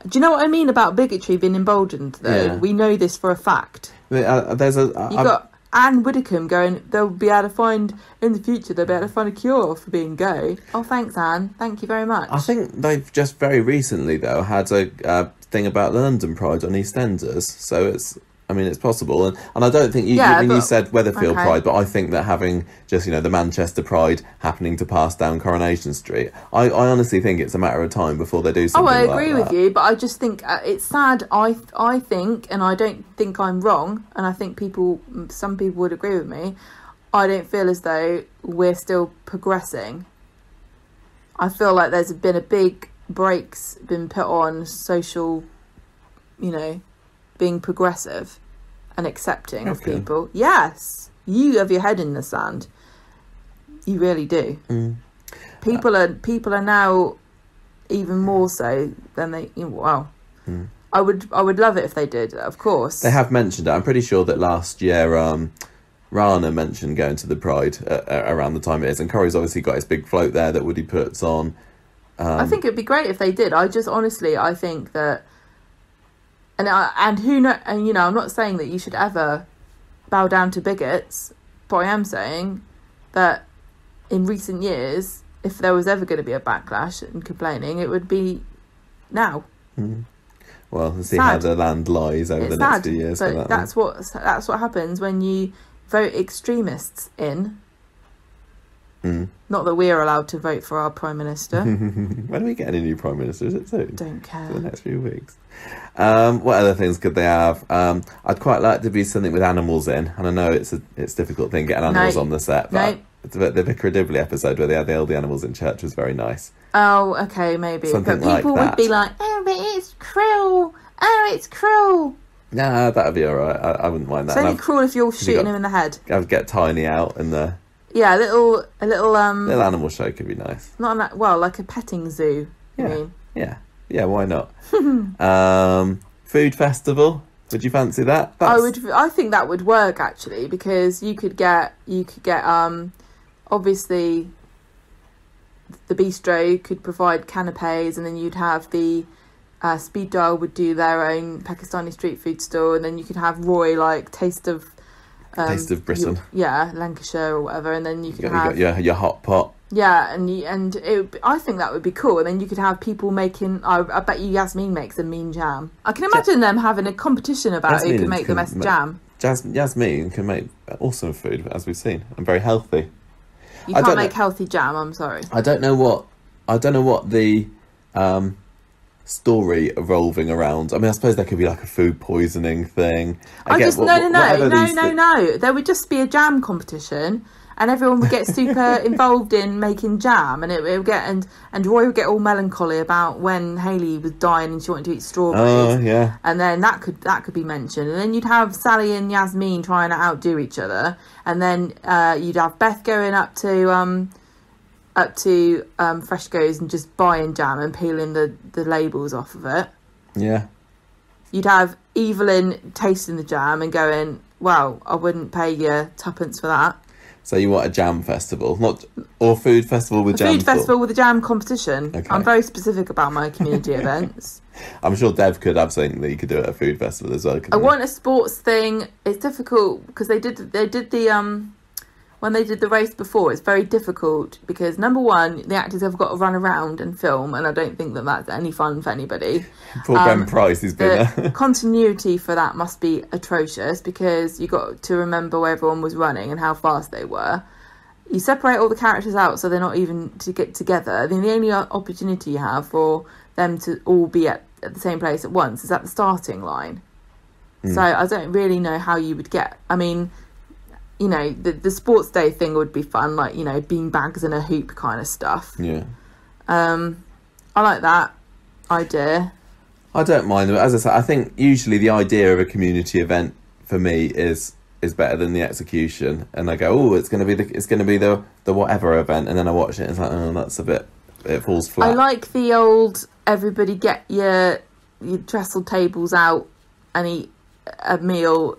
[SPEAKER 2] Do you know what I mean about bigotry being emboldened, though? Yeah. We know this for a fact. You got Anne Widdecombe going, they'll be able to find, in the future, they'll be able to find a cure for being gay. Oh, thanks, Anne. Thank you very much.
[SPEAKER 1] I think they've just very recently, though, had a thing about London Pride on EastEnders. So it's possible. And I don't think you said Weatherfield Pride, but I think that having just, the Manchester Pride happening to pass down Coronation Street, I honestly think it's a matter of time before they do something like that.
[SPEAKER 2] I agree with you, but I just think it's sad. I think, and I don't think I'm wrong, and I think some people would agree with me, I don't feel as though we're still progressing. I feel like there's been a big brakes been put on social, being progressive and accepting of people. Yes, you have your head in the sand. You really do. People are now even more so than they. Wow. I would love it if they did. Of course,
[SPEAKER 1] they have mentioned it. I'm pretty sure that last year, Rana mentioned going to the Pride around the time it is, and Corrie's obviously got his big float there that Woody puts on.
[SPEAKER 2] I think it'd be great if they did. I think that. And who know? And I'm not saying that you should ever bow down to bigots, but I am saying that in recent years, if there was ever going to be a backlash and complaining, it would be now.
[SPEAKER 1] Well, we'll see how the land lies over the next few years.
[SPEAKER 2] But that's what happens when you vote extremists in. Not that we're allowed to vote for our Prime Minister.
[SPEAKER 1] When are we getting a new Prime Minister? Is it soon?
[SPEAKER 2] Don't care.
[SPEAKER 1] For the next few weeks. What other things could they have? I'd quite like to be something with animals in, and I know it's a difficult thing getting animals on the set. But the Vicar of Dibley episode where they had all the animals in church was very nice.
[SPEAKER 2] Oh, okay, maybe.
[SPEAKER 1] Something
[SPEAKER 2] but people
[SPEAKER 1] like
[SPEAKER 2] would be like, "Oh, but it's cruel. Oh, it's cruel."
[SPEAKER 1] Nah, that'd be all right. I wouldn't mind that.
[SPEAKER 2] It's only cruel if you're shooting him in the head.
[SPEAKER 1] I'd get Tiny out and the.
[SPEAKER 2] Yeah, a little
[SPEAKER 1] little animal show could be nice.
[SPEAKER 2] Not like a petting zoo.
[SPEAKER 1] Yeah,
[SPEAKER 2] you mean?
[SPEAKER 1] yeah. Why not? Food festival. Would you fancy that?
[SPEAKER 2] I think that would work actually, because you could get obviously the bistro could provide canapes, and then you'd have the Speed Dial would do their own Pakistani street food store, and then you could have Roy Taste of
[SPEAKER 1] Britain.
[SPEAKER 2] Lancashire or whatever, and then you have
[SPEAKER 1] your hot pot.
[SPEAKER 2] Yeah, I think that would be cool. And then you could have people making. I bet you Yasmin makes a mean jam. I can imagine them having a competition about who can make the best jam.
[SPEAKER 1] Yasmin can make awesome food, as we've seen, and very healthy.
[SPEAKER 2] You can't make healthy jam. I'm sorry.
[SPEAKER 1] I don't know what the story revolving around. I suppose there could be like a food poisoning thing.
[SPEAKER 2] No. There would just be a jam competition, and everyone would get super involved in making jam, and it would get and Roy would get all melancholy about when Hayley was dying and she wanted to eat strawberries.
[SPEAKER 1] Oh yeah.
[SPEAKER 2] And then that could be mentioned, and then you'd have Sally and Yasmin trying to outdo each other, and then you'd have Beth going up to Fresco's and just buying jam and peeling the labels off of it.
[SPEAKER 1] Yeah.
[SPEAKER 2] You'd have Evelyn tasting the jam and going, "Well, I wouldn't pay you tuppence for that."
[SPEAKER 1] So you want a jam festival, or food festival with jam?
[SPEAKER 2] Food festival with a jam competition. Okay. I'm very specific about my community events.
[SPEAKER 1] I'm sure Dev could have something that you could do at a food festival as well.
[SPEAKER 2] I want a sports thing. It's difficult because they did the when they did the race before, it's very difficult because, number one, the actors have got to run around and film, and I don't think that that's any fun for anybody.
[SPEAKER 1] Poor Ben Price, he's been
[SPEAKER 2] there. Continuity for that must be atrocious because you got to remember where everyone was running and how fast they were. You separate all the characters out so they're not even to get together. Then the only opportunity you have for them to all be at the same place at once is at the starting line. So I don't really know how you would get... the sports day thing would be fun, like, bean bags and a hoop kind of stuff.
[SPEAKER 1] Yeah.
[SPEAKER 2] I like that idea.
[SPEAKER 1] I don't mind them. As I said, I think usually the idea of a community event for me is better than the execution. And I go, oh, it's going to be the whatever event, and then I watch it and it's like, oh, that's a bit, it falls flat.
[SPEAKER 2] I like the old everybody get your trestle tables out and eat a meal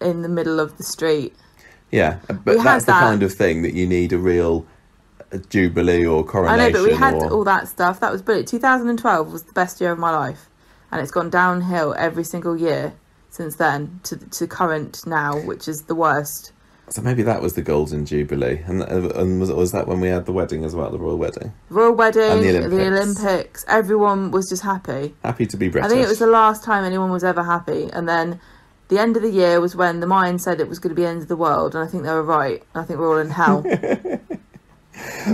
[SPEAKER 2] in the middle of the street.
[SPEAKER 1] Yeah, but that's the kind of thing that you need a real a jubilee or coronation.
[SPEAKER 2] I know, but we had all that stuff. That was brilliant. 2012 was the best year of my life, and it's gone downhill every single year since then to current now, which is the worst.
[SPEAKER 1] So maybe that was the Golden Jubilee. And was that when we had the wedding as well, the royal wedding?
[SPEAKER 2] Royal wedding, and the Olympics. Everyone was just happy.
[SPEAKER 1] Happy to be British.
[SPEAKER 2] I think it was the last time anyone was ever happy. And then the end of the year was when the Mayans said it was going to be the end of the world. And I think they were right. I think we're all in hell.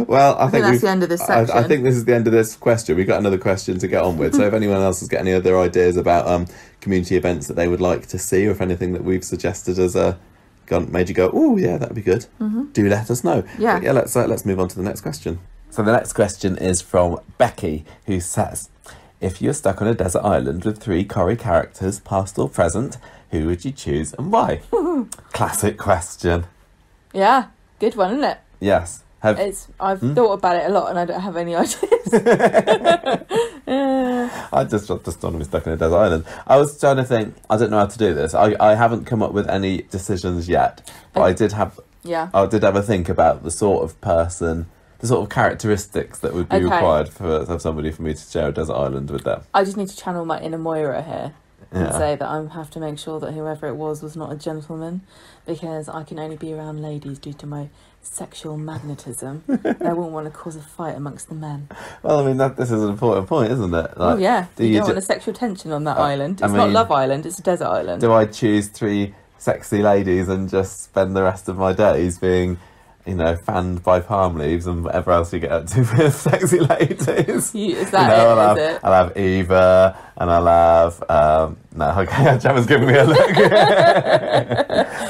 [SPEAKER 1] Well, I think
[SPEAKER 2] that's the end of this section.
[SPEAKER 1] I think this is the end of this question. We've got another question to get on with. So if anyone else has got any other ideas about community events that they would like to see, or if anything that we've suggested as made you go, oh yeah, that'd be good, do let us know.
[SPEAKER 2] Yeah.
[SPEAKER 1] But yeah, let's move on to the next question. So the next question is from Becky, who says, if you're stuck on a desert island with 3 Corrie characters, past or present, who would you choose and why? Classic question.
[SPEAKER 2] Yeah, good one, isn't it?
[SPEAKER 1] Yes.
[SPEAKER 2] I've thought about it a lot and I don't have any ideas.
[SPEAKER 1] I just don't want to be stuck in a desert island. I was trying to think, I don't know how to do this. I haven't come up with any decisions yet, but I did have a think about the sort of person, the sort of characteristics that would be required for somebody for me to share a desert island with them.
[SPEAKER 2] I just need to channel my inner Moira here. And say that I have to make sure that whoever it was not a gentleman, because I can only be around ladies due to my sexual magnetism. I wouldn't want to cause a fight amongst the men.
[SPEAKER 1] Well, I mean, this is an important point, isn't it?
[SPEAKER 2] Like, you don't want a sexual tension on that island. It's not Love Island, it's a desert island.
[SPEAKER 1] Do I choose 3 sexy ladies and just spend the rest of my days being, fanned by palm leaves and whatever else you get up to with sexy ladies?
[SPEAKER 2] Is that it?
[SPEAKER 1] I'll have Eva, and I'll have... Gemma's giving me a look.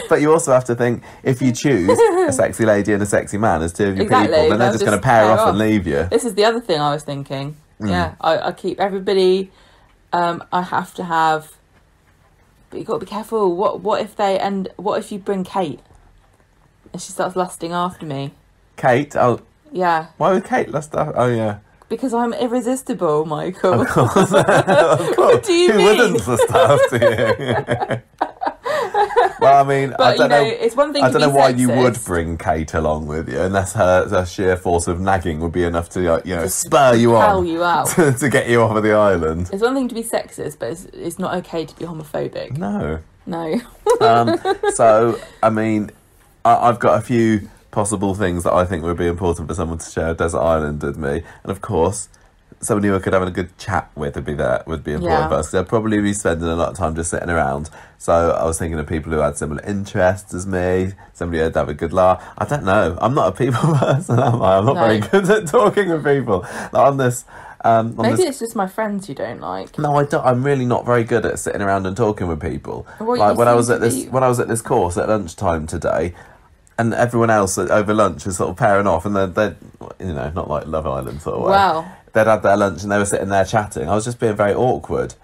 [SPEAKER 1] But you also have to think, if you choose a sexy lady and a sexy man as 2 of your people, then they're just going to pair off and leave you.
[SPEAKER 2] This is the other thing I was thinking. Yeah, I keep everybody... I have to have... But you've got to be careful. What if you bring Kate? And she starts lusting after me.
[SPEAKER 1] Kate? Oh.
[SPEAKER 2] Yeah.
[SPEAKER 1] Why would Kate lust after? Oh, yeah.
[SPEAKER 2] Because I'm irresistible, Michael.
[SPEAKER 1] Of course.
[SPEAKER 2] What do you mean?
[SPEAKER 1] Who wouldn't lust after you? Well, I mean, I don't know.
[SPEAKER 2] It's one thing.
[SPEAKER 1] I don't know why you would bring Kate along with you, unless her sheer force of nagging would be enough to, spur you on,
[SPEAKER 2] you out
[SPEAKER 1] to get you off of the island.
[SPEAKER 2] It's one thing to be sexist, but it's not okay to be homophobic.
[SPEAKER 1] No.
[SPEAKER 2] So,
[SPEAKER 1] I mean, I've got a few possible things that I think would be important for someone to share a desert island with me, and of course, somebody who I could have a good chat with would be important for us, because I'd probably be spending a lot of time just sitting around. So I was thinking of people who had similar interests as me, somebody who'd have a good laugh. I don't know. I'm not a people person, am I? I'm not very good at talking with people. Like on this...
[SPEAKER 2] Maybe it's just my friends you don't like.
[SPEAKER 1] No, I don't. I'm really not very good at sitting around and talking with people. Like when I was at this course at lunchtime today, and everyone else over lunch was sort of pairing off, and they're not like Love Island sort of way.
[SPEAKER 2] Wow.
[SPEAKER 1] They'd had their lunch and they were sitting there chatting. I was just being very awkward.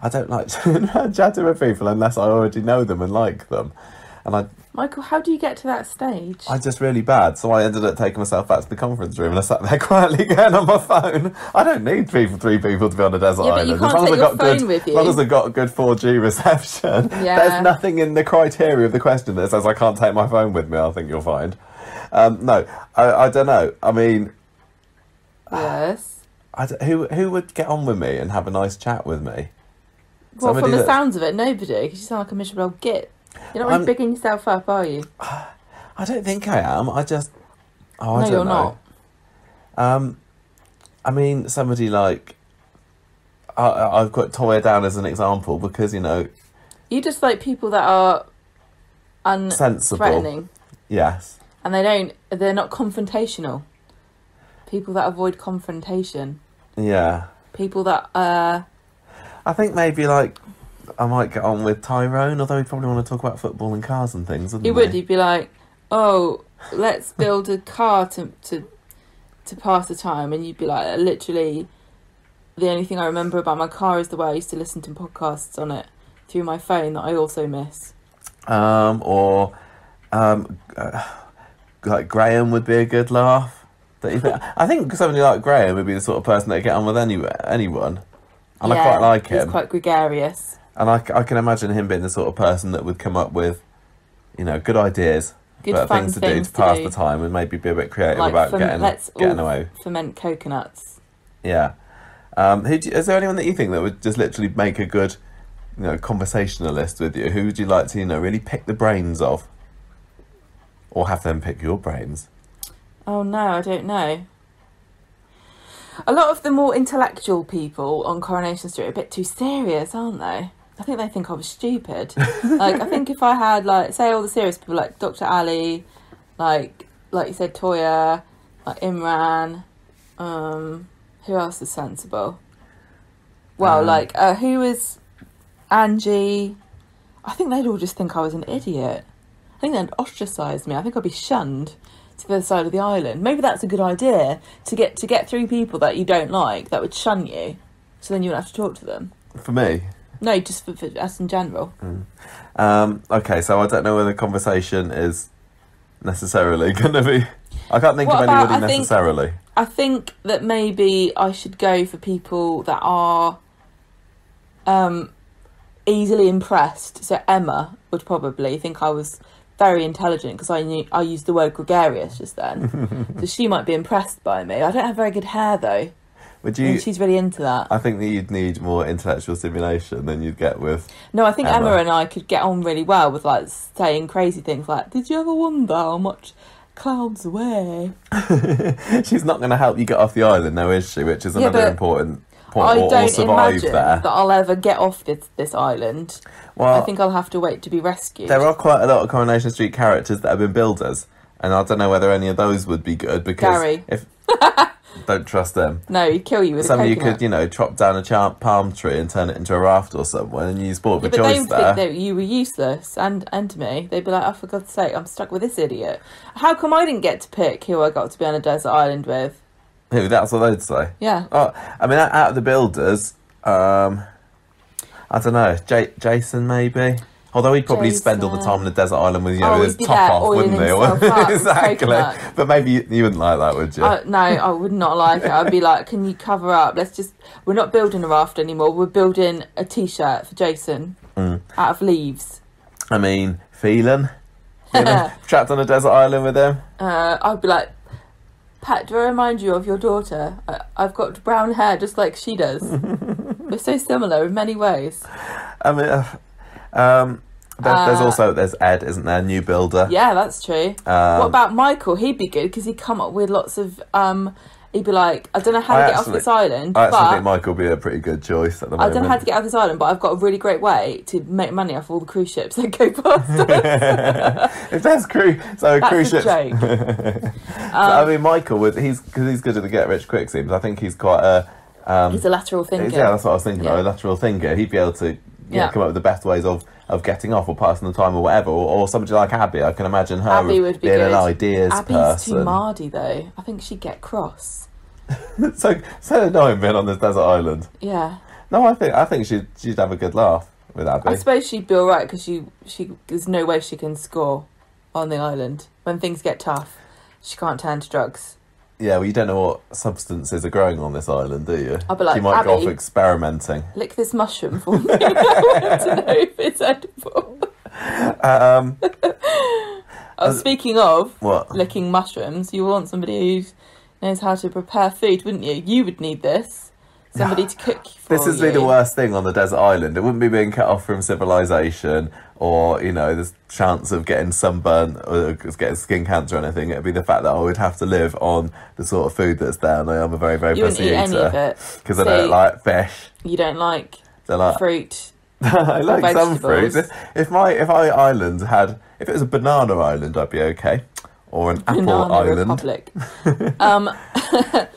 [SPEAKER 1] I don't like chatting with people unless I already know them and like them. And
[SPEAKER 2] Michael, how do you get to that stage?
[SPEAKER 1] I'm just really bad, so I ended up taking myself back to the conference room and I sat there quietly getting on my phone. I don't need 3 people to be on a desert island.
[SPEAKER 2] But you can't take your phone with you.
[SPEAKER 1] As long as I've got a good 4G reception.
[SPEAKER 2] Yeah.
[SPEAKER 1] There's nothing in the criteria of the question that says I can't take my phone with me, I think you'll find. No, I don't know. I mean...
[SPEAKER 2] Yes.
[SPEAKER 1] Who would get on with me and have a nice chat with me?
[SPEAKER 2] Well, from the sounds of it, nobody, because you sound like a miserable old git. You're not really bigging yourself up, are you?
[SPEAKER 1] I don't think I am. I just... Oh, I
[SPEAKER 2] no,
[SPEAKER 1] don't
[SPEAKER 2] you're
[SPEAKER 1] know.
[SPEAKER 2] not.
[SPEAKER 1] I mean, somebody like... I've got Toya down as an example because,
[SPEAKER 2] You just like people that are unthreatening.
[SPEAKER 1] Yes.
[SPEAKER 2] And they're not confrontational. People that avoid confrontation.
[SPEAKER 1] Yeah.
[SPEAKER 2] People that...
[SPEAKER 1] I think maybe I might get on with Tyrone, although he'd probably want to talk about football and cars and things, wouldn't he?
[SPEAKER 2] He would. He'd be like, oh, let's build a car to pass the time. And you'd be like, literally, the only thing I remember about my car is the way I used to listen to podcasts on it through my phone that I also miss.
[SPEAKER 1] Like Graham would be a good laugh. I think somebody like Graham would be the sort of person that'd get on with anyone. And I quite like him.
[SPEAKER 2] He's quite gregarious.
[SPEAKER 1] And I can imagine him being the sort of person that would come up with, good ideas
[SPEAKER 2] Good
[SPEAKER 1] but
[SPEAKER 2] fun
[SPEAKER 1] things to do to pass the time and maybe be a bit creative about getting away.
[SPEAKER 2] Ferment coconuts.
[SPEAKER 1] Yeah. Is there anyone that you think that would just literally make a good, conversationalist with you? Who would you like to, really pick the brains of? Or have them pick your brains?
[SPEAKER 2] Oh no, I don't know. A lot of the more intellectual people on Coronation Street are a bit too serious, aren't they? I think they think I was stupid. I think if I had, say all the serious people, like Dr. Ali, like you said, Toya, like Imran, who else is sensible? Well, who is Angie? I think they'd all just think I was an idiot. I think they'd ostracise me. I think I'd be shunned to the other side of the island. Maybe that's a good idea, to get through people that you don't like, that would shun you, so then you wouldn't have to talk to them.
[SPEAKER 1] For me?
[SPEAKER 2] No, just for us in general.
[SPEAKER 1] Okay, so I don't know whether the conversation is necessarily going to be... I can't think of anybody necessarily.
[SPEAKER 2] I think that maybe I should go for people that are easily impressed. So Emma would probably think I was very intelligent because I used the word gregarious just then. So she might be impressed by me. I don't have very good hair though.
[SPEAKER 1] Would you?
[SPEAKER 2] And she's really into that.
[SPEAKER 1] I think that you'd need more intellectual stimulation than you'd get with.
[SPEAKER 2] No, I think Emma and I could get on really well with saying crazy things like, "Did you ever wonder how much clouds weigh?"
[SPEAKER 1] She's not going to help you get off the island, now, is she? Which is another important point.
[SPEAKER 2] I don't
[SPEAKER 1] survive
[SPEAKER 2] imagine
[SPEAKER 1] there.
[SPEAKER 2] that I'll ever get off this island. Well, I think I'll have to wait to be rescued.
[SPEAKER 1] There are quite a lot of Coronation Street characters that have been builders, and I don't know whether any of those would be good because
[SPEAKER 2] Gary.
[SPEAKER 1] Don't trust them.
[SPEAKER 2] No, he'd kill you with a coconut.
[SPEAKER 1] Some you could, chop down a palm tree and turn it into a raft or something, and use sport for choice
[SPEAKER 2] there. But they would
[SPEAKER 1] think
[SPEAKER 2] that you were useless, and to me, they'd be like, "Oh, for God's sake, I'm stuck with this idiot." How come I didn't get to pick who I got to be on a desert island with?
[SPEAKER 1] Who? That's what they'd say.
[SPEAKER 2] Yeah.
[SPEAKER 1] Oh, I mean, out of the builders, I don't know, Jason maybe. Although he'd probably spend all the time on the desert island with, his top off, wouldn't he? Exactly. But maybe you wouldn't like that, would you?
[SPEAKER 2] No, I would not like it. I'd be like, can you cover up? We're not building a raft anymore. We're building a T-shirt for Jason out of leaves.
[SPEAKER 1] I mean, Phelan? Trapped on a desert island with him?
[SPEAKER 2] I'd be like, Pat, do I remind you of your daughter? I've got brown hair just like she does. We're so similar in many ways.
[SPEAKER 1] I mean... there's Ed, isn't there? New builder.
[SPEAKER 2] Yeah, that's true. What about Michael? He'd be good because he'd come up with lots of. He'd be like, I don't know how to get off this island.
[SPEAKER 1] I actually think Michael would be a pretty good choice at the moment.
[SPEAKER 2] I don't know how to get off this island, but I've got a really great way to make money off all the cruise ships that go past us.
[SPEAKER 1] If there's cruise ships.
[SPEAKER 2] Joke.
[SPEAKER 1] I mean, Michael because he's good at the get rich quick schemes. I think he's quite a.
[SPEAKER 2] He's a lateral thinker.
[SPEAKER 1] Yeah, that's what I was thinking. A lateral thinker. He'd be able to come up with the best ways of getting off or passing the time or whatever, or somebody like Abby. I can imagine her being an ideas
[SPEAKER 2] Abby's
[SPEAKER 1] person.
[SPEAKER 2] Too mardy though. I think she'd get cross.
[SPEAKER 1] so annoying being on this desert island.
[SPEAKER 2] Yeah.
[SPEAKER 1] No, I think she'd have a good laugh with Abby.
[SPEAKER 2] I suppose she'd be all right because she there's no way she can score on the island when things get tough. She can't turn to drugs.
[SPEAKER 1] Yeah, well, you don't know what substances are growing on this island, do you?
[SPEAKER 2] I'll be like,
[SPEAKER 1] she might go
[SPEAKER 2] Abby,
[SPEAKER 1] off experimenting.
[SPEAKER 2] Lick this mushroom for me. I want to know if it's edible. Speaking of
[SPEAKER 1] what?
[SPEAKER 2] Licking mushrooms, you want somebody who knows how to prepare food, wouldn't you? You would need this. Somebody to cook for
[SPEAKER 1] This would be the worst thing on the desert island. It wouldn't be being cut off from civilization or, there's chance of getting sunburn or getting skin cancer or anything. It would be the fact that I would have to live on the sort of food that's there, and I am a very, very fussy eater. You wouldn't eat any of it. Because I don't like fish.
[SPEAKER 2] You don't like fruit.
[SPEAKER 1] I like some fruit. If it was a banana island, I'd be okay. Or an apple island.
[SPEAKER 2] Republic.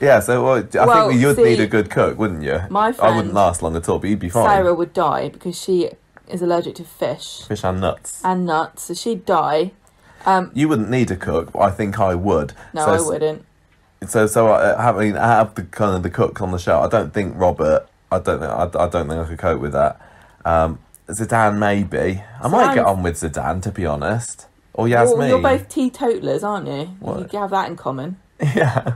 [SPEAKER 1] Yeah, so I think you'd need a good cook, wouldn't you?
[SPEAKER 2] My friend,
[SPEAKER 1] I wouldn't last long at all, but you'd be fine.
[SPEAKER 2] Sarah would die because she is allergic to fish.
[SPEAKER 1] Fish and nuts.
[SPEAKER 2] So she'd die.
[SPEAKER 1] You wouldn't need a cook, but I think I would.
[SPEAKER 2] No, I wouldn't.
[SPEAKER 1] So I have the kind of the cook on the show. I don't think Robert. I don't think I could cope with that. Zidane maybe. I might get on with Zidane, to be honest. Or Yasmin.
[SPEAKER 2] Well, you're both teetotalers, aren't you?
[SPEAKER 1] What?
[SPEAKER 2] You have that in common.
[SPEAKER 1] Yeah.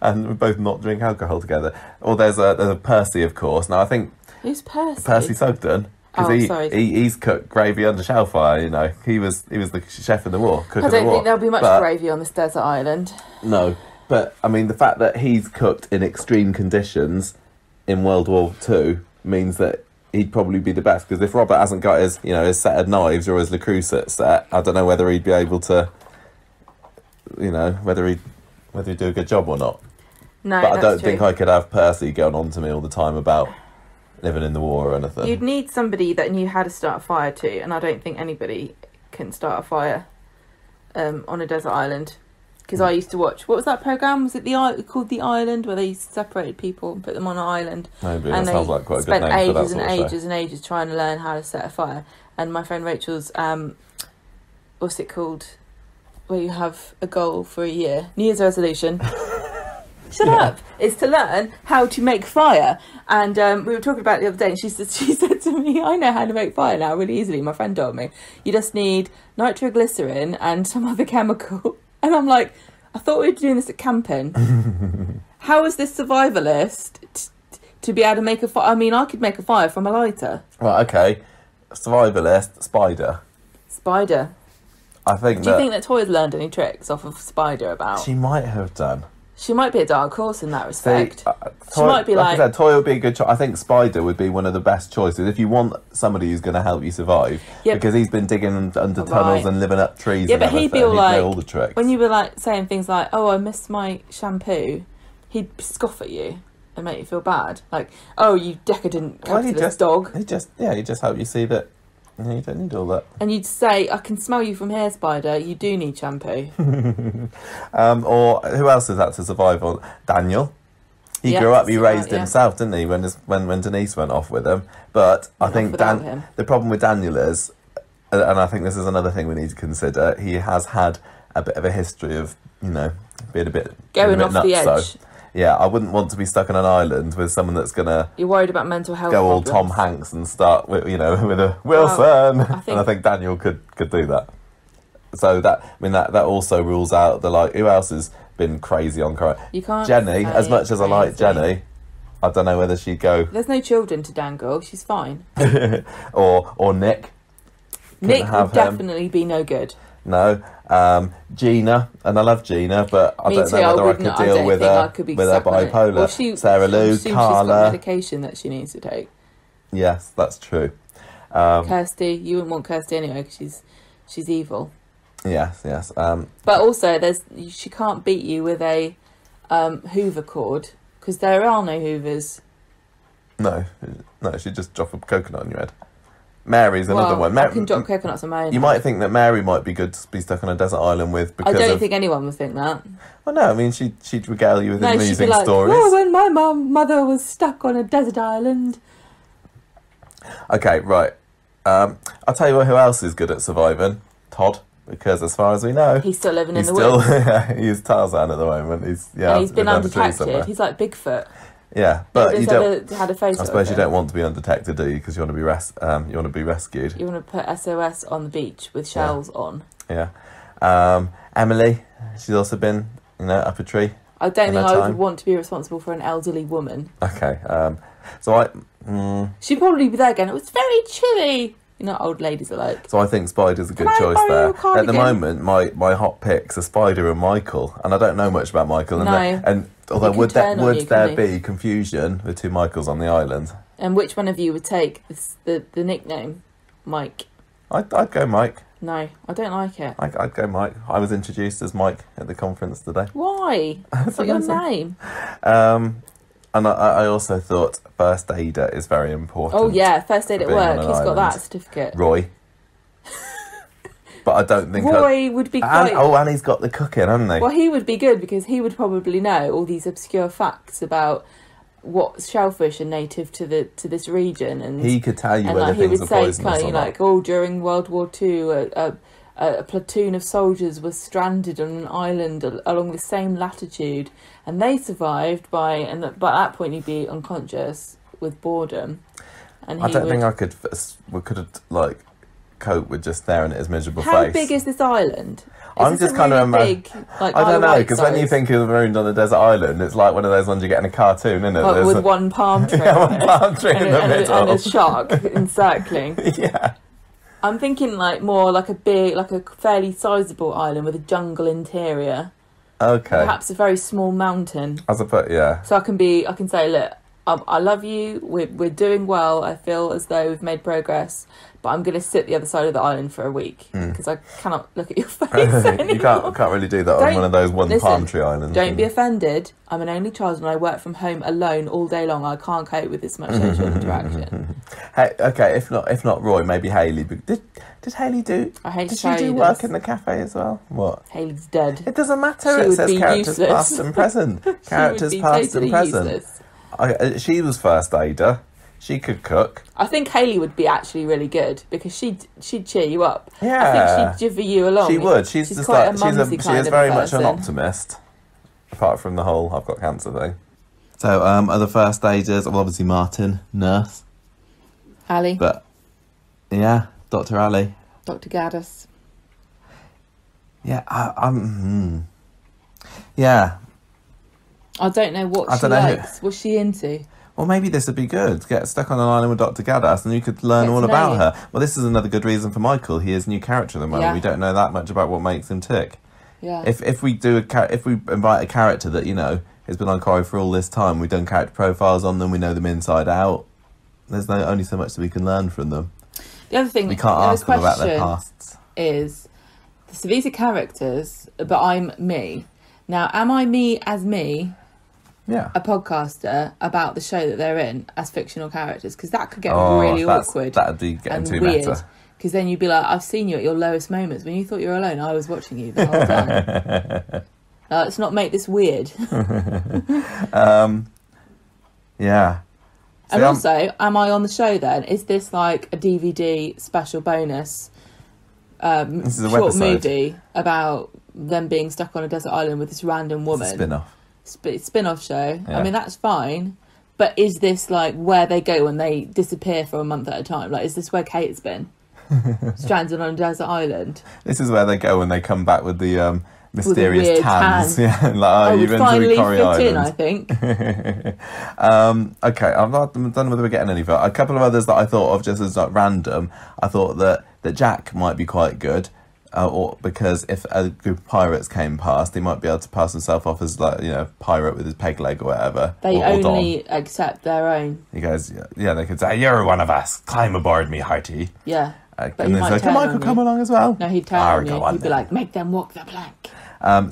[SPEAKER 1] And we both not drink alcohol together. Or there's a Percy, of course. Now I think
[SPEAKER 2] who's Percy?
[SPEAKER 1] Percy Sugden. Because he's cooked gravy under shellfire, you know. He was the chef in the war, cook in the war.
[SPEAKER 2] I don't think there'll be much gravy on this desert island.
[SPEAKER 1] No, but, I mean, the fact that he's cooked in extreme conditions in World War II means that he'd probably be the best. Because if Robert hasn't got his, his set of knives or his Le Creuset set, I don't know whether he'd be able to, whether he'd do a good job or not.
[SPEAKER 2] No,
[SPEAKER 1] but I don't think I could have Percy going on to me all the time about living in the war or anything.
[SPEAKER 2] You'd need somebody that knew how to start a fire too, and I don't think anybody can start a fire on a desert island. Because I used to watch, what was that programme? Was it called The Island, where they separated people and put them on an island?
[SPEAKER 1] Maybe, that sounds like quite a good name for that sort of show.
[SPEAKER 2] Spent ages and ages trying to learn how to set a fire. And my friend Rachel's, what's it called? Where you have a goal for a year. New Year's resolution. Shut up! Is to learn how to make fire. And we were talking about it the other day, and she said to me, I know how to make fire now really easily. My friend told me. You just need nitroglycerin and some other chemical. And I'm like, I thought we were doing this at camping. How is this survivalist to be able to make a fire? I mean, I could make a fire from a lighter.
[SPEAKER 1] Right, okay. Survivalist, spider.
[SPEAKER 2] Spider.
[SPEAKER 1] I think
[SPEAKER 2] Do you think that Toy's learned any tricks off of Spider about?
[SPEAKER 1] She might have done.
[SPEAKER 2] She might be a dark horse in that respect.
[SPEAKER 1] See,
[SPEAKER 2] she might be
[SPEAKER 1] like I said, Toy would be a good choice. I think Spider would be one of the best choices if you want somebody who's going to help you survive. Yep. Because he's been digging under tunnels and living up trees. Yeah, but he'd be all like, know all the tricks.
[SPEAKER 2] When you were like saying things like, "Oh, I missed my shampoo," he'd scoff at you and make you feel bad. Like, "Oh, you decadent capitalist dog."
[SPEAKER 1] He'd just help you see that. You don't need all that.
[SPEAKER 2] And you'd say, I can smell you from here, Spider. You do need shampoo.
[SPEAKER 1] Or who else is that to survive on? Daniel. He grew up, he raised himself, didn't he, when Denise went off with him. But I think the problem with Daniel is, and I think this is another thing we need to consider, he has had a bit of a history of, being a bit
[SPEAKER 2] going off the edge.
[SPEAKER 1] So, yeah, I wouldn't want to be stuck on an island with someone that's going to...
[SPEAKER 2] You're worried about mental health
[SPEAKER 1] go all
[SPEAKER 2] problems.
[SPEAKER 1] Tom Hanks and start, with a Wilson. And I think Daniel could do that. So that also rules out who else has been crazy on Corrie?
[SPEAKER 2] You can't
[SPEAKER 1] Jenny, as much as I like Jenny, I don't know whether she'd go...
[SPEAKER 2] There's no children to dangle, she's fine.
[SPEAKER 1] or Nick.
[SPEAKER 2] Nick would definitely be no good.
[SPEAKER 1] No. Gina, and I love Gina, but I don't know whether I could deal with her bipolar.
[SPEAKER 2] Well,
[SPEAKER 1] Sarah Lou, Carla.
[SPEAKER 2] She's got medication that she needs to take.
[SPEAKER 1] Yes, that's true.
[SPEAKER 2] Kirsty, you wouldn't want Kirsty anyway because she's evil.
[SPEAKER 1] Yes.
[SPEAKER 2] But also, she can't beat you with a Hoover cord because there are no Hoovers.
[SPEAKER 1] No, she'd just drop a coconut on your head. Mary's another one.
[SPEAKER 2] I can drop coconuts on my own.
[SPEAKER 1] You might think that Mary might be good to be stuck on a desert island with. Because
[SPEAKER 2] I don't think anyone would think that.
[SPEAKER 1] Well, no, I mean she'd regale you with amusing
[SPEAKER 2] she'd be like,
[SPEAKER 1] stories.
[SPEAKER 2] Oh, when my mother was stuck on a desert island.
[SPEAKER 1] Okay, right. I'll tell you who else is good at surviving. Todd, because as far as we know,
[SPEAKER 2] he's still living in the woods.
[SPEAKER 1] He's Tarzan at the moment. He's
[SPEAKER 2] been undetected. He's like Bigfoot.
[SPEAKER 1] Yeah, but you don't.
[SPEAKER 2] Had a photo
[SPEAKER 1] I suppose you don't want to be undetected, do you? Because you want to be rescued.
[SPEAKER 2] You want to put SOS on the beach with shells on.
[SPEAKER 1] Yeah. Emily, she's also been, up a tree.
[SPEAKER 2] I don't think I would want to be responsible for an elderly woman.
[SPEAKER 1] Okay.
[SPEAKER 2] She'd probably be there again. It was very chilly. Old ladies are like.
[SPEAKER 1] So I think Spider's a good choice there. At the moment, my hot picks are Spider and Michael, and I don't know much about Michael. And although would there be confusion with two Michaels on the island?
[SPEAKER 2] And which one of you would take the nickname, Mike?
[SPEAKER 1] I'd go Mike.
[SPEAKER 2] No, I don't like it.
[SPEAKER 1] I'd go Mike. I was introduced as Mike at the conference today.
[SPEAKER 2] Why? It's not your name.
[SPEAKER 1] And I also thought first aider is very important.
[SPEAKER 2] Oh yeah, first aid at work. He's got that certificate.
[SPEAKER 1] Roy. But I don't think
[SPEAKER 2] Roy would be quite...
[SPEAKER 1] and he's got the cooking, hasn't he?
[SPEAKER 2] Well, he would be good because he would probably know all these obscure facts about what shellfish are native to this region, and
[SPEAKER 1] he could tell you whether things are poisonous or not. He would say,
[SPEAKER 2] during World War II, a platoon of soldiers was stranded on an island along the same latitude, and they survived by that point he'd be unconscious with boredom. And
[SPEAKER 1] I don't think we could have cope with just staring at his miserable face.
[SPEAKER 2] How big is this island?
[SPEAKER 1] I'm just kind of
[SPEAKER 2] big, like,
[SPEAKER 1] I don't know, because when you
[SPEAKER 2] size?
[SPEAKER 1] think of marooned on a desert island, it's like one of those ones you get in a cartoon, isn't it?
[SPEAKER 2] Like, with one palm tree,
[SPEAKER 1] one palm tree in the middle,
[SPEAKER 2] and a shark encircling.
[SPEAKER 1] Yeah.
[SPEAKER 2] I'm thinking like more like a fairly sizable island with a jungle interior.
[SPEAKER 1] Okay.
[SPEAKER 2] Perhaps a very small mountain.
[SPEAKER 1] As I put, yeah.
[SPEAKER 2] So I can say, look, I love you. We're doing well. I feel as though we've made progress, but I'm going to sit the other side of the island for a week because I cannot look at your face anymore.
[SPEAKER 1] You can't really do that on one of those palm tree islands.
[SPEAKER 2] Don't be offended. I'm an only child and I work from home alone all day long. I can't cope with this much social interaction.
[SPEAKER 1] Hey, okay, if not Roy, maybe Hayley. Did Hayley do? Did she do work in the cafe as well? What?
[SPEAKER 2] Hayley's dead.
[SPEAKER 1] It doesn't matter. It says characters past and present. Characters past and present.
[SPEAKER 2] Useless.
[SPEAKER 1] She was first aider. She could cook.
[SPEAKER 2] I think Hayley would be actually really good because she'd cheer you up.
[SPEAKER 1] Yeah,
[SPEAKER 2] I think she'd jivvy you along.
[SPEAKER 1] She would. She's just
[SPEAKER 2] quite
[SPEAKER 1] like she is very much an optimist. Apart from the whole "I've got cancer" thing. So, other first aiders, well, obviously Martin, nurse.
[SPEAKER 2] Ali.
[SPEAKER 1] But yeah, Dr. Ali.
[SPEAKER 2] Dr. Gaddis.
[SPEAKER 1] Yeah, yeah.
[SPEAKER 2] I don't know what she likes. What's she into?
[SPEAKER 1] Well, maybe this would be good. Get stuck on an island with Dr. Gaddas and you could learn all about her. Well, this is another good reason for Michael. He is a new character at the moment. Yeah. We don't know that much about what makes him tick.
[SPEAKER 2] Yeah.
[SPEAKER 1] If we invite a character that, you know, has been on Corrie for all this time, we've done character profiles on them, we know them inside out, there's only so much that we can learn from them.
[SPEAKER 2] The other thing...
[SPEAKER 1] We can't ask them about their pasts.
[SPEAKER 2] ...is, so these are characters, but I'm me. Now, am I me as me...
[SPEAKER 1] Yeah.
[SPEAKER 2] A podcaster about the show that they're in as fictional characters, because that could get really awkward.
[SPEAKER 1] That'd be getting too
[SPEAKER 2] weird.
[SPEAKER 1] Meta.
[SPEAKER 2] Because then you'd be like, I've seen you at your lowest moments. When you thought you were alone, I was watching you the whole time. Let's not make this weird.
[SPEAKER 1] Yeah.
[SPEAKER 2] And also, am I on the show then? Is this like a DVD special bonus
[SPEAKER 1] this is a
[SPEAKER 2] short
[SPEAKER 1] webisode.
[SPEAKER 2] movie about them being stuck on a desert island with this random woman?
[SPEAKER 1] It's a spin-off.
[SPEAKER 2] Spin-off show.
[SPEAKER 1] Yeah.
[SPEAKER 2] I mean, that's fine. But is this like where they go when they disappear for a month at a time? Like, is this where Kate's been? Stranded on a desert island.
[SPEAKER 1] This is where they go when they come back with the mysterious tans.
[SPEAKER 2] Tan.
[SPEAKER 1] Yeah, like, you've been to the Corrie Island.
[SPEAKER 2] In, I think.
[SPEAKER 1] Okay, I'm not done whether we're getting any vote. A couple of others that I thought of just as like random. I thought that Jack might be quite good. Or because if a group of pirates came past, he might be able to pass himself off as, like, you know, pirate with his peg leg or whatever.
[SPEAKER 2] They
[SPEAKER 1] or
[SPEAKER 2] only
[SPEAKER 1] Don.
[SPEAKER 2] Accept their own.
[SPEAKER 1] He goes, yeah, they could say, "You're one of us. Climb aboard me, hearty."
[SPEAKER 2] Yeah.
[SPEAKER 1] And then he's like, "Can Michael come along as well?"
[SPEAKER 2] No, he'd turn on you. He'd be like, "Make them walk the plank."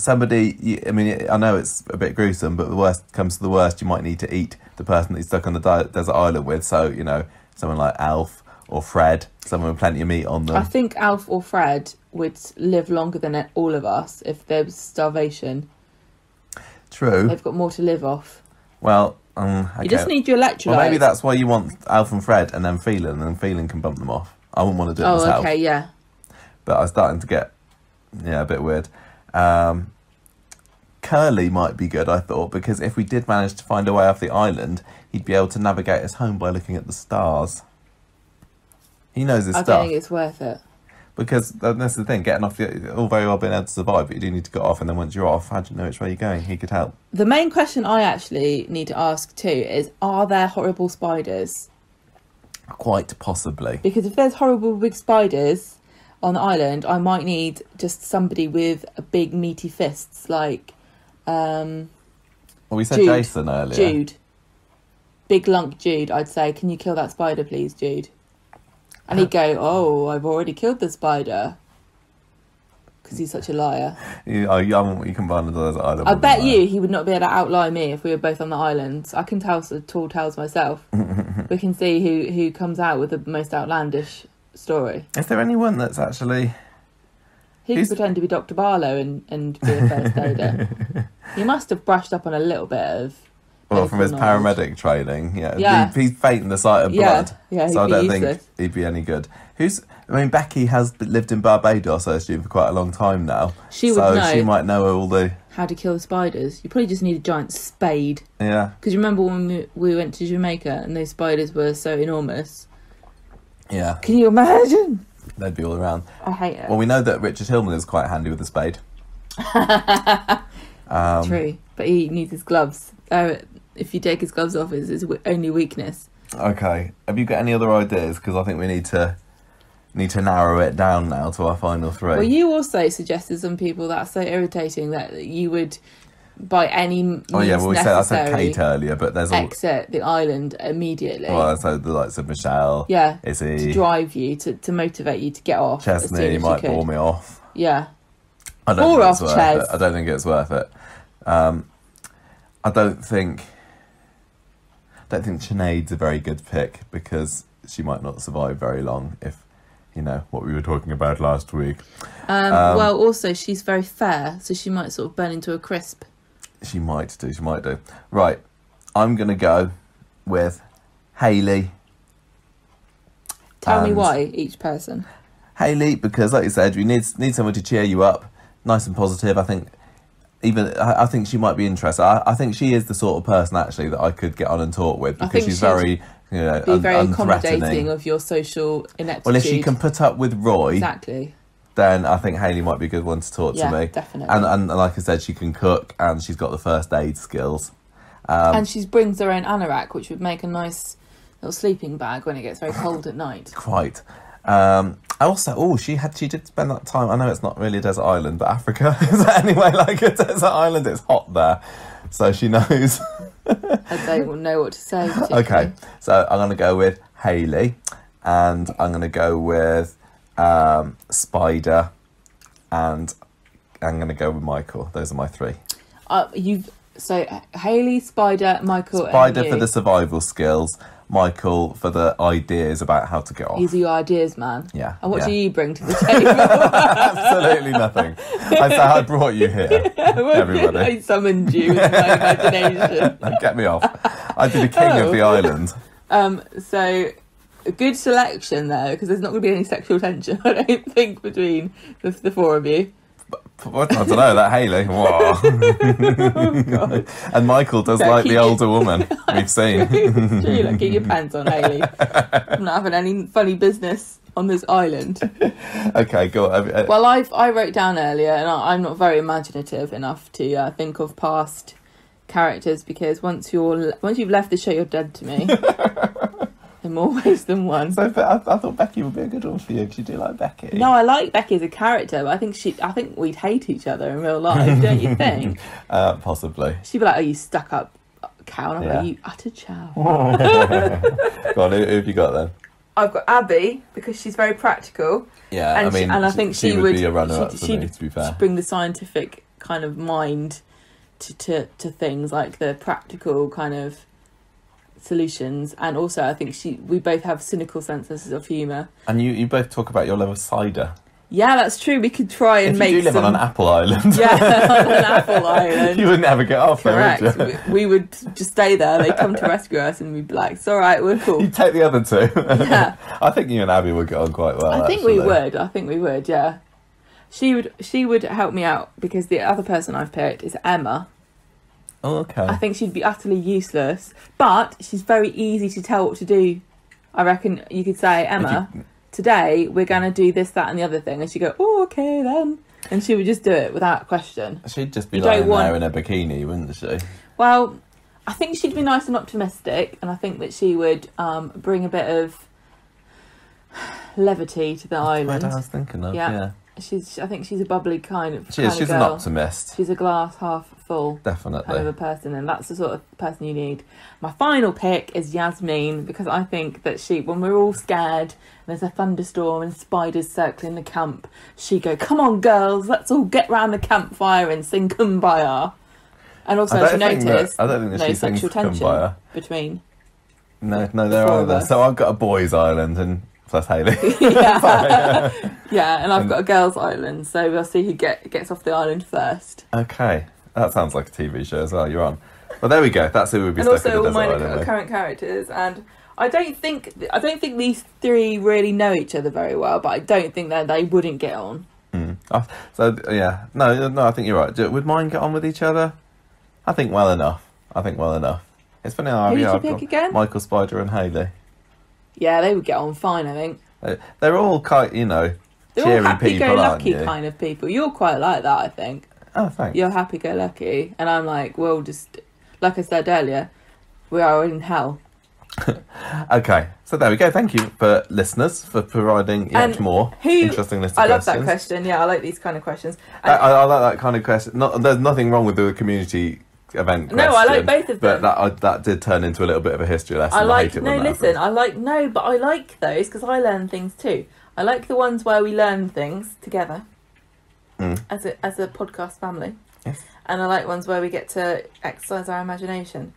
[SPEAKER 1] Somebody, I mean, I know it's a bit gruesome, but the worst comes to the worst, you might need to eat the person that you're stuck on the desert island with. So, you know, someone like Alf or Fred, someone with plenty of meat on them.
[SPEAKER 2] I think Alf or Fred would live longer than all of us if there was starvation.
[SPEAKER 1] True.
[SPEAKER 2] They've got more to live off.
[SPEAKER 1] Well, okay.
[SPEAKER 2] You just need your electrolytes.
[SPEAKER 1] Well, maybe that's why you want Alf and Fred and then Phelan can bump them off. I wouldn't want to do it myself.
[SPEAKER 2] Oh, okay, yeah.
[SPEAKER 1] But I was starting to get, a bit weird. Curly might be good, I thought, because if we did manage to find a way off the island, he'd be able to navigate us home by looking at the stars. He knows his stuff.
[SPEAKER 2] I don't think it's worth it.
[SPEAKER 1] Because that's the thing, getting off, all very well being able to survive, but you do need to get off, and then once you're off, how do you know which way you're going? He could help.
[SPEAKER 2] The main question I actually need to ask too is, are there horrible spiders?
[SPEAKER 1] Quite possibly. Because
[SPEAKER 2] if there's horrible big spiders on the island, I might need just somebody with a big meaty fists, like...
[SPEAKER 1] well, we said
[SPEAKER 2] Jude.
[SPEAKER 1] Jason earlier.
[SPEAKER 2] Jude. Big lunk Jude, I'd say, "Can you kill that spider, please, Jude?" And he'd go, "Oh, I've already killed the spider." Because he's such a liar.
[SPEAKER 1] You can find the desert island.
[SPEAKER 2] I bet you he would not be able to outlie me if we were both on the island. I can tell some tall tales myself. We can see who comes out with the most outlandish story.
[SPEAKER 1] Is there anyone that's actually...
[SPEAKER 2] He could pretend to be Dr. Barlow and be a first aider. He must have brushed up on a little bit of...
[SPEAKER 1] Well, from his paramedic training, yeah. He's fainting the sight of blood.
[SPEAKER 2] Yeah,
[SPEAKER 1] so I don't think he'd be any good. Becky has lived in Barbados, I assume, for quite a long time now.
[SPEAKER 2] She would know.
[SPEAKER 1] So she might know all the...
[SPEAKER 2] How to kill spiders. You probably just need a giant spade.
[SPEAKER 1] Yeah.
[SPEAKER 2] Because you remember when we went to Jamaica and those spiders were so enormous?
[SPEAKER 1] Yeah.
[SPEAKER 2] Can you imagine?
[SPEAKER 1] They'd be all around.
[SPEAKER 2] I hate it.
[SPEAKER 1] Well, we know that Richard Hillman is quite handy with a spade.
[SPEAKER 2] True, but he needs his gloves. If you take his gloves off, it's his only weakness.
[SPEAKER 1] Okay. Have you got any other ideas? Because I think we need to narrow it down now to our final three.
[SPEAKER 2] Well, you also suggested some people that are so irritating that you would, by any means
[SPEAKER 1] I said Kate earlier, but there's
[SPEAKER 2] exit the island immediately.
[SPEAKER 1] Well, so the likes of Michelle, Izzy,
[SPEAKER 2] to drive you, to motivate you to get off.
[SPEAKER 1] Chesney might bore me off.
[SPEAKER 2] Yeah.
[SPEAKER 1] I don't think it's worth it. I don't think it's worth it. I don't think Sinead's a very good pick because she might not survive very long if, what we were talking about last week.
[SPEAKER 2] Well, also, she's very fair, so she might sort of burn into a crisp.
[SPEAKER 1] She might do. Right, I'm going to go with Hayley.
[SPEAKER 2] Tell me why, each person.
[SPEAKER 1] Hayley, because like you said, you need someone to cheer you up, nice and positive. I think she might be interested. I think she is the sort of person, actually, that I could get on and talk with because she's very...
[SPEAKER 2] be very accommodating of your social ineptitude.
[SPEAKER 1] Well, if she can put up with Roy,
[SPEAKER 2] exactly,
[SPEAKER 1] then I think Hayley might be a good one to talk to me.
[SPEAKER 2] Definitely.
[SPEAKER 1] And like I said, she can cook and she's got the first aid skills.
[SPEAKER 2] And she brings her own anorak, which would make a nice little sleeping bag when it gets very cold at night.
[SPEAKER 1] Quite. She did spend that time. I know it's not really a desert island, but Africa is anyway like a desert island. It's hot there, so she knows.
[SPEAKER 2] I don't know what to say.
[SPEAKER 1] Okay, so I'm going to go with Hayley, and I'm going to go with Spider, and I'm going to go with Michael. Those are my three.
[SPEAKER 2] So Hayley, Spider, Michael.
[SPEAKER 1] Spider for the survival skills. Michael for the ideas about how to get off.
[SPEAKER 2] He's your ideas man.
[SPEAKER 1] Yeah.
[SPEAKER 2] And what do you bring to the table?
[SPEAKER 1] Absolutely nothing. I brought you here, everybody.
[SPEAKER 2] I summoned you with my imagination.
[SPEAKER 1] Get me off. I did a king of the island.
[SPEAKER 2] So a good selection there, because there's not going to be any sexual tension, I don't think, between the four of you.
[SPEAKER 1] I don't know, that Hayley. Whoa.
[SPEAKER 2] Oh, God.
[SPEAKER 1] And Michael does like the older woman we've seen.
[SPEAKER 2] True, like, keep your pants on, Hayley. I'm not having any funny business on this island.
[SPEAKER 1] Okay, go on.
[SPEAKER 2] Well, I wrote down earlier, and I'm not very imaginative enough to think of past characters, because once you've left the show, you're dead to me. In more ways than one.
[SPEAKER 1] So I thought Becky would be a good one for you because you do like Becky.
[SPEAKER 2] No, I like Becky as a character, but I think we'd hate each other in real life, don't you think?
[SPEAKER 1] Possibly.
[SPEAKER 2] She'd be like, "Oh, you stuck up cow," and I'm like, "You utter chow."
[SPEAKER 1] Go on, who have you got then?
[SPEAKER 2] I've got Abby because she's very practical.
[SPEAKER 1] Yeah,
[SPEAKER 2] and I think she would
[SPEAKER 1] be a runner-up for me, to be fair.
[SPEAKER 2] She'd bring the scientific kind of mind to things, like the practical kind of solutions, and also I think we both have cynical senses of humour. And
[SPEAKER 1] you both talk about your love of cider.
[SPEAKER 2] Yeah, that's true. We could try and make.
[SPEAKER 1] If you live on an apple island.
[SPEAKER 2] Yeah, on an apple island.
[SPEAKER 1] You wouldn't ever get off.
[SPEAKER 2] Correct.
[SPEAKER 1] There, would you?
[SPEAKER 2] We would just stay there. They'd come to rescue us, and we'd be like, "It's all right, we're cool."
[SPEAKER 1] You'd take the other two.
[SPEAKER 2] Yeah.
[SPEAKER 1] I think you and Abby would get on quite well.
[SPEAKER 2] I think we would. Yeah. She would help me out because the other person I've picked is Emma.
[SPEAKER 1] Oh, okay.
[SPEAKER 2] I think she'd be utterly useless, but she's very easy to tell what to do. I reckon you could say, "Emma, today we're going to do this, that and the other thing," and she'd go, "Oh, okay then," and she would just do it without question.
[SPEAKER 1] She'd just be lying there in a bikini, wouldn't she?
[SPEAKER 2] Well, I think she'd be nice and optimistic, and I think that she would bring a bit of levity to the island.
[SPEAKER 1] That's what I was thinking of, yeah.
[SPEAKER 2] I think she's a bubbly kind of
[SPEAKER 1] She's
[SPEAKER 2] girl.
[SPEAKER 1] an optimist.
[SPEAKER 2] She's a glass half full
[SPEAKER 1] Definitely.
[SPEAKER 2] kind of a person, and that's the sort of person you need. My final pick is Yasmin, because I think that when we're all scared and there's a thunderstorm and spiders circling the camp, she go, "Come on girls, let's all get round the campfire and sing Kumbaya." And also, as you noticed,
[SPEAKER 1] I don't think that she sings Kumbaya
[SPEAKER 2] between.
[SPEAKER 1] No, they're either. So I've got a boys' island and plus Hayley.
[SPEAKER 2] Yeah, and I've got a girls' island, so we'll see who gets off the island first.
[SPEAKER 1] Okay, that sounds like a TV show as well. You're on. Well, there we go. That's who would be stuck in the desert island. And also all my
[SPEAKER 2] current characters, and I don't think these three really know each other very well, but I don't think that they wouldn't get on.
[SPEAKER 1] So yeah, no, I think you're right. Would mine get on with each other? I think well enough. It's funny how
[SPEAKER 2] Who did you pick again?
[SPEAKER 1] Michael, Spider, and Hayley.
[SPEAKER 2] Yeah, they would get on fine, I think.
[SPEAKER 1] They're all quite, you know,
[SPEAKER 2] they're
[SPEAKER 1] cheery
[SPEAKER 2] all happy-go-lucky
[SPEAKER 1] people,
[SPEAKER 2] kind of people. You're quite like that, I think.
[SPEAKER 1] Oh, thanks.
[SPEAKER 2] You're happy-go-lucky, and I'm like, we'll just, like I said earlier, we are in hell.
[SPEAKER 1] Okay, so there we go. Thank you for listeners for providing yet more interesting list of questions.
[SPEAKER 2] I love that question. Yeah, I like these kind of questions.
[SPEAKER 1] I like that kind of question. There's nothing wrong with the community event question.
[SPEAKER 2] No, I like both of them.
[SPEAKER 1] But that did turn into a little bit of a history lesson.
[SPEAKER 2] I
[SPEAKER 1] hate it when that happens.
[SPEAKER 2] but I like those because I learn things too. I like the ones where we learn things together as a podcast family.
[SPEAKER 1] Yes.
[SPEAKER 2] And I like ones where we get to exercise our imagination.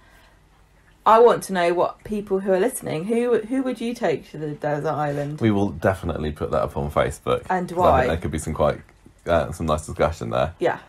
[SPEAKER 2] I want to know what people who are listening, who would you take to the desert island?
[SPEAKER 1] We will definitely put that up on Facebook.
[SPEAKER 2] And why?
[SPEAKER 1] I think there could be some nice discussion there.
[SPEAKER 2] Yeah.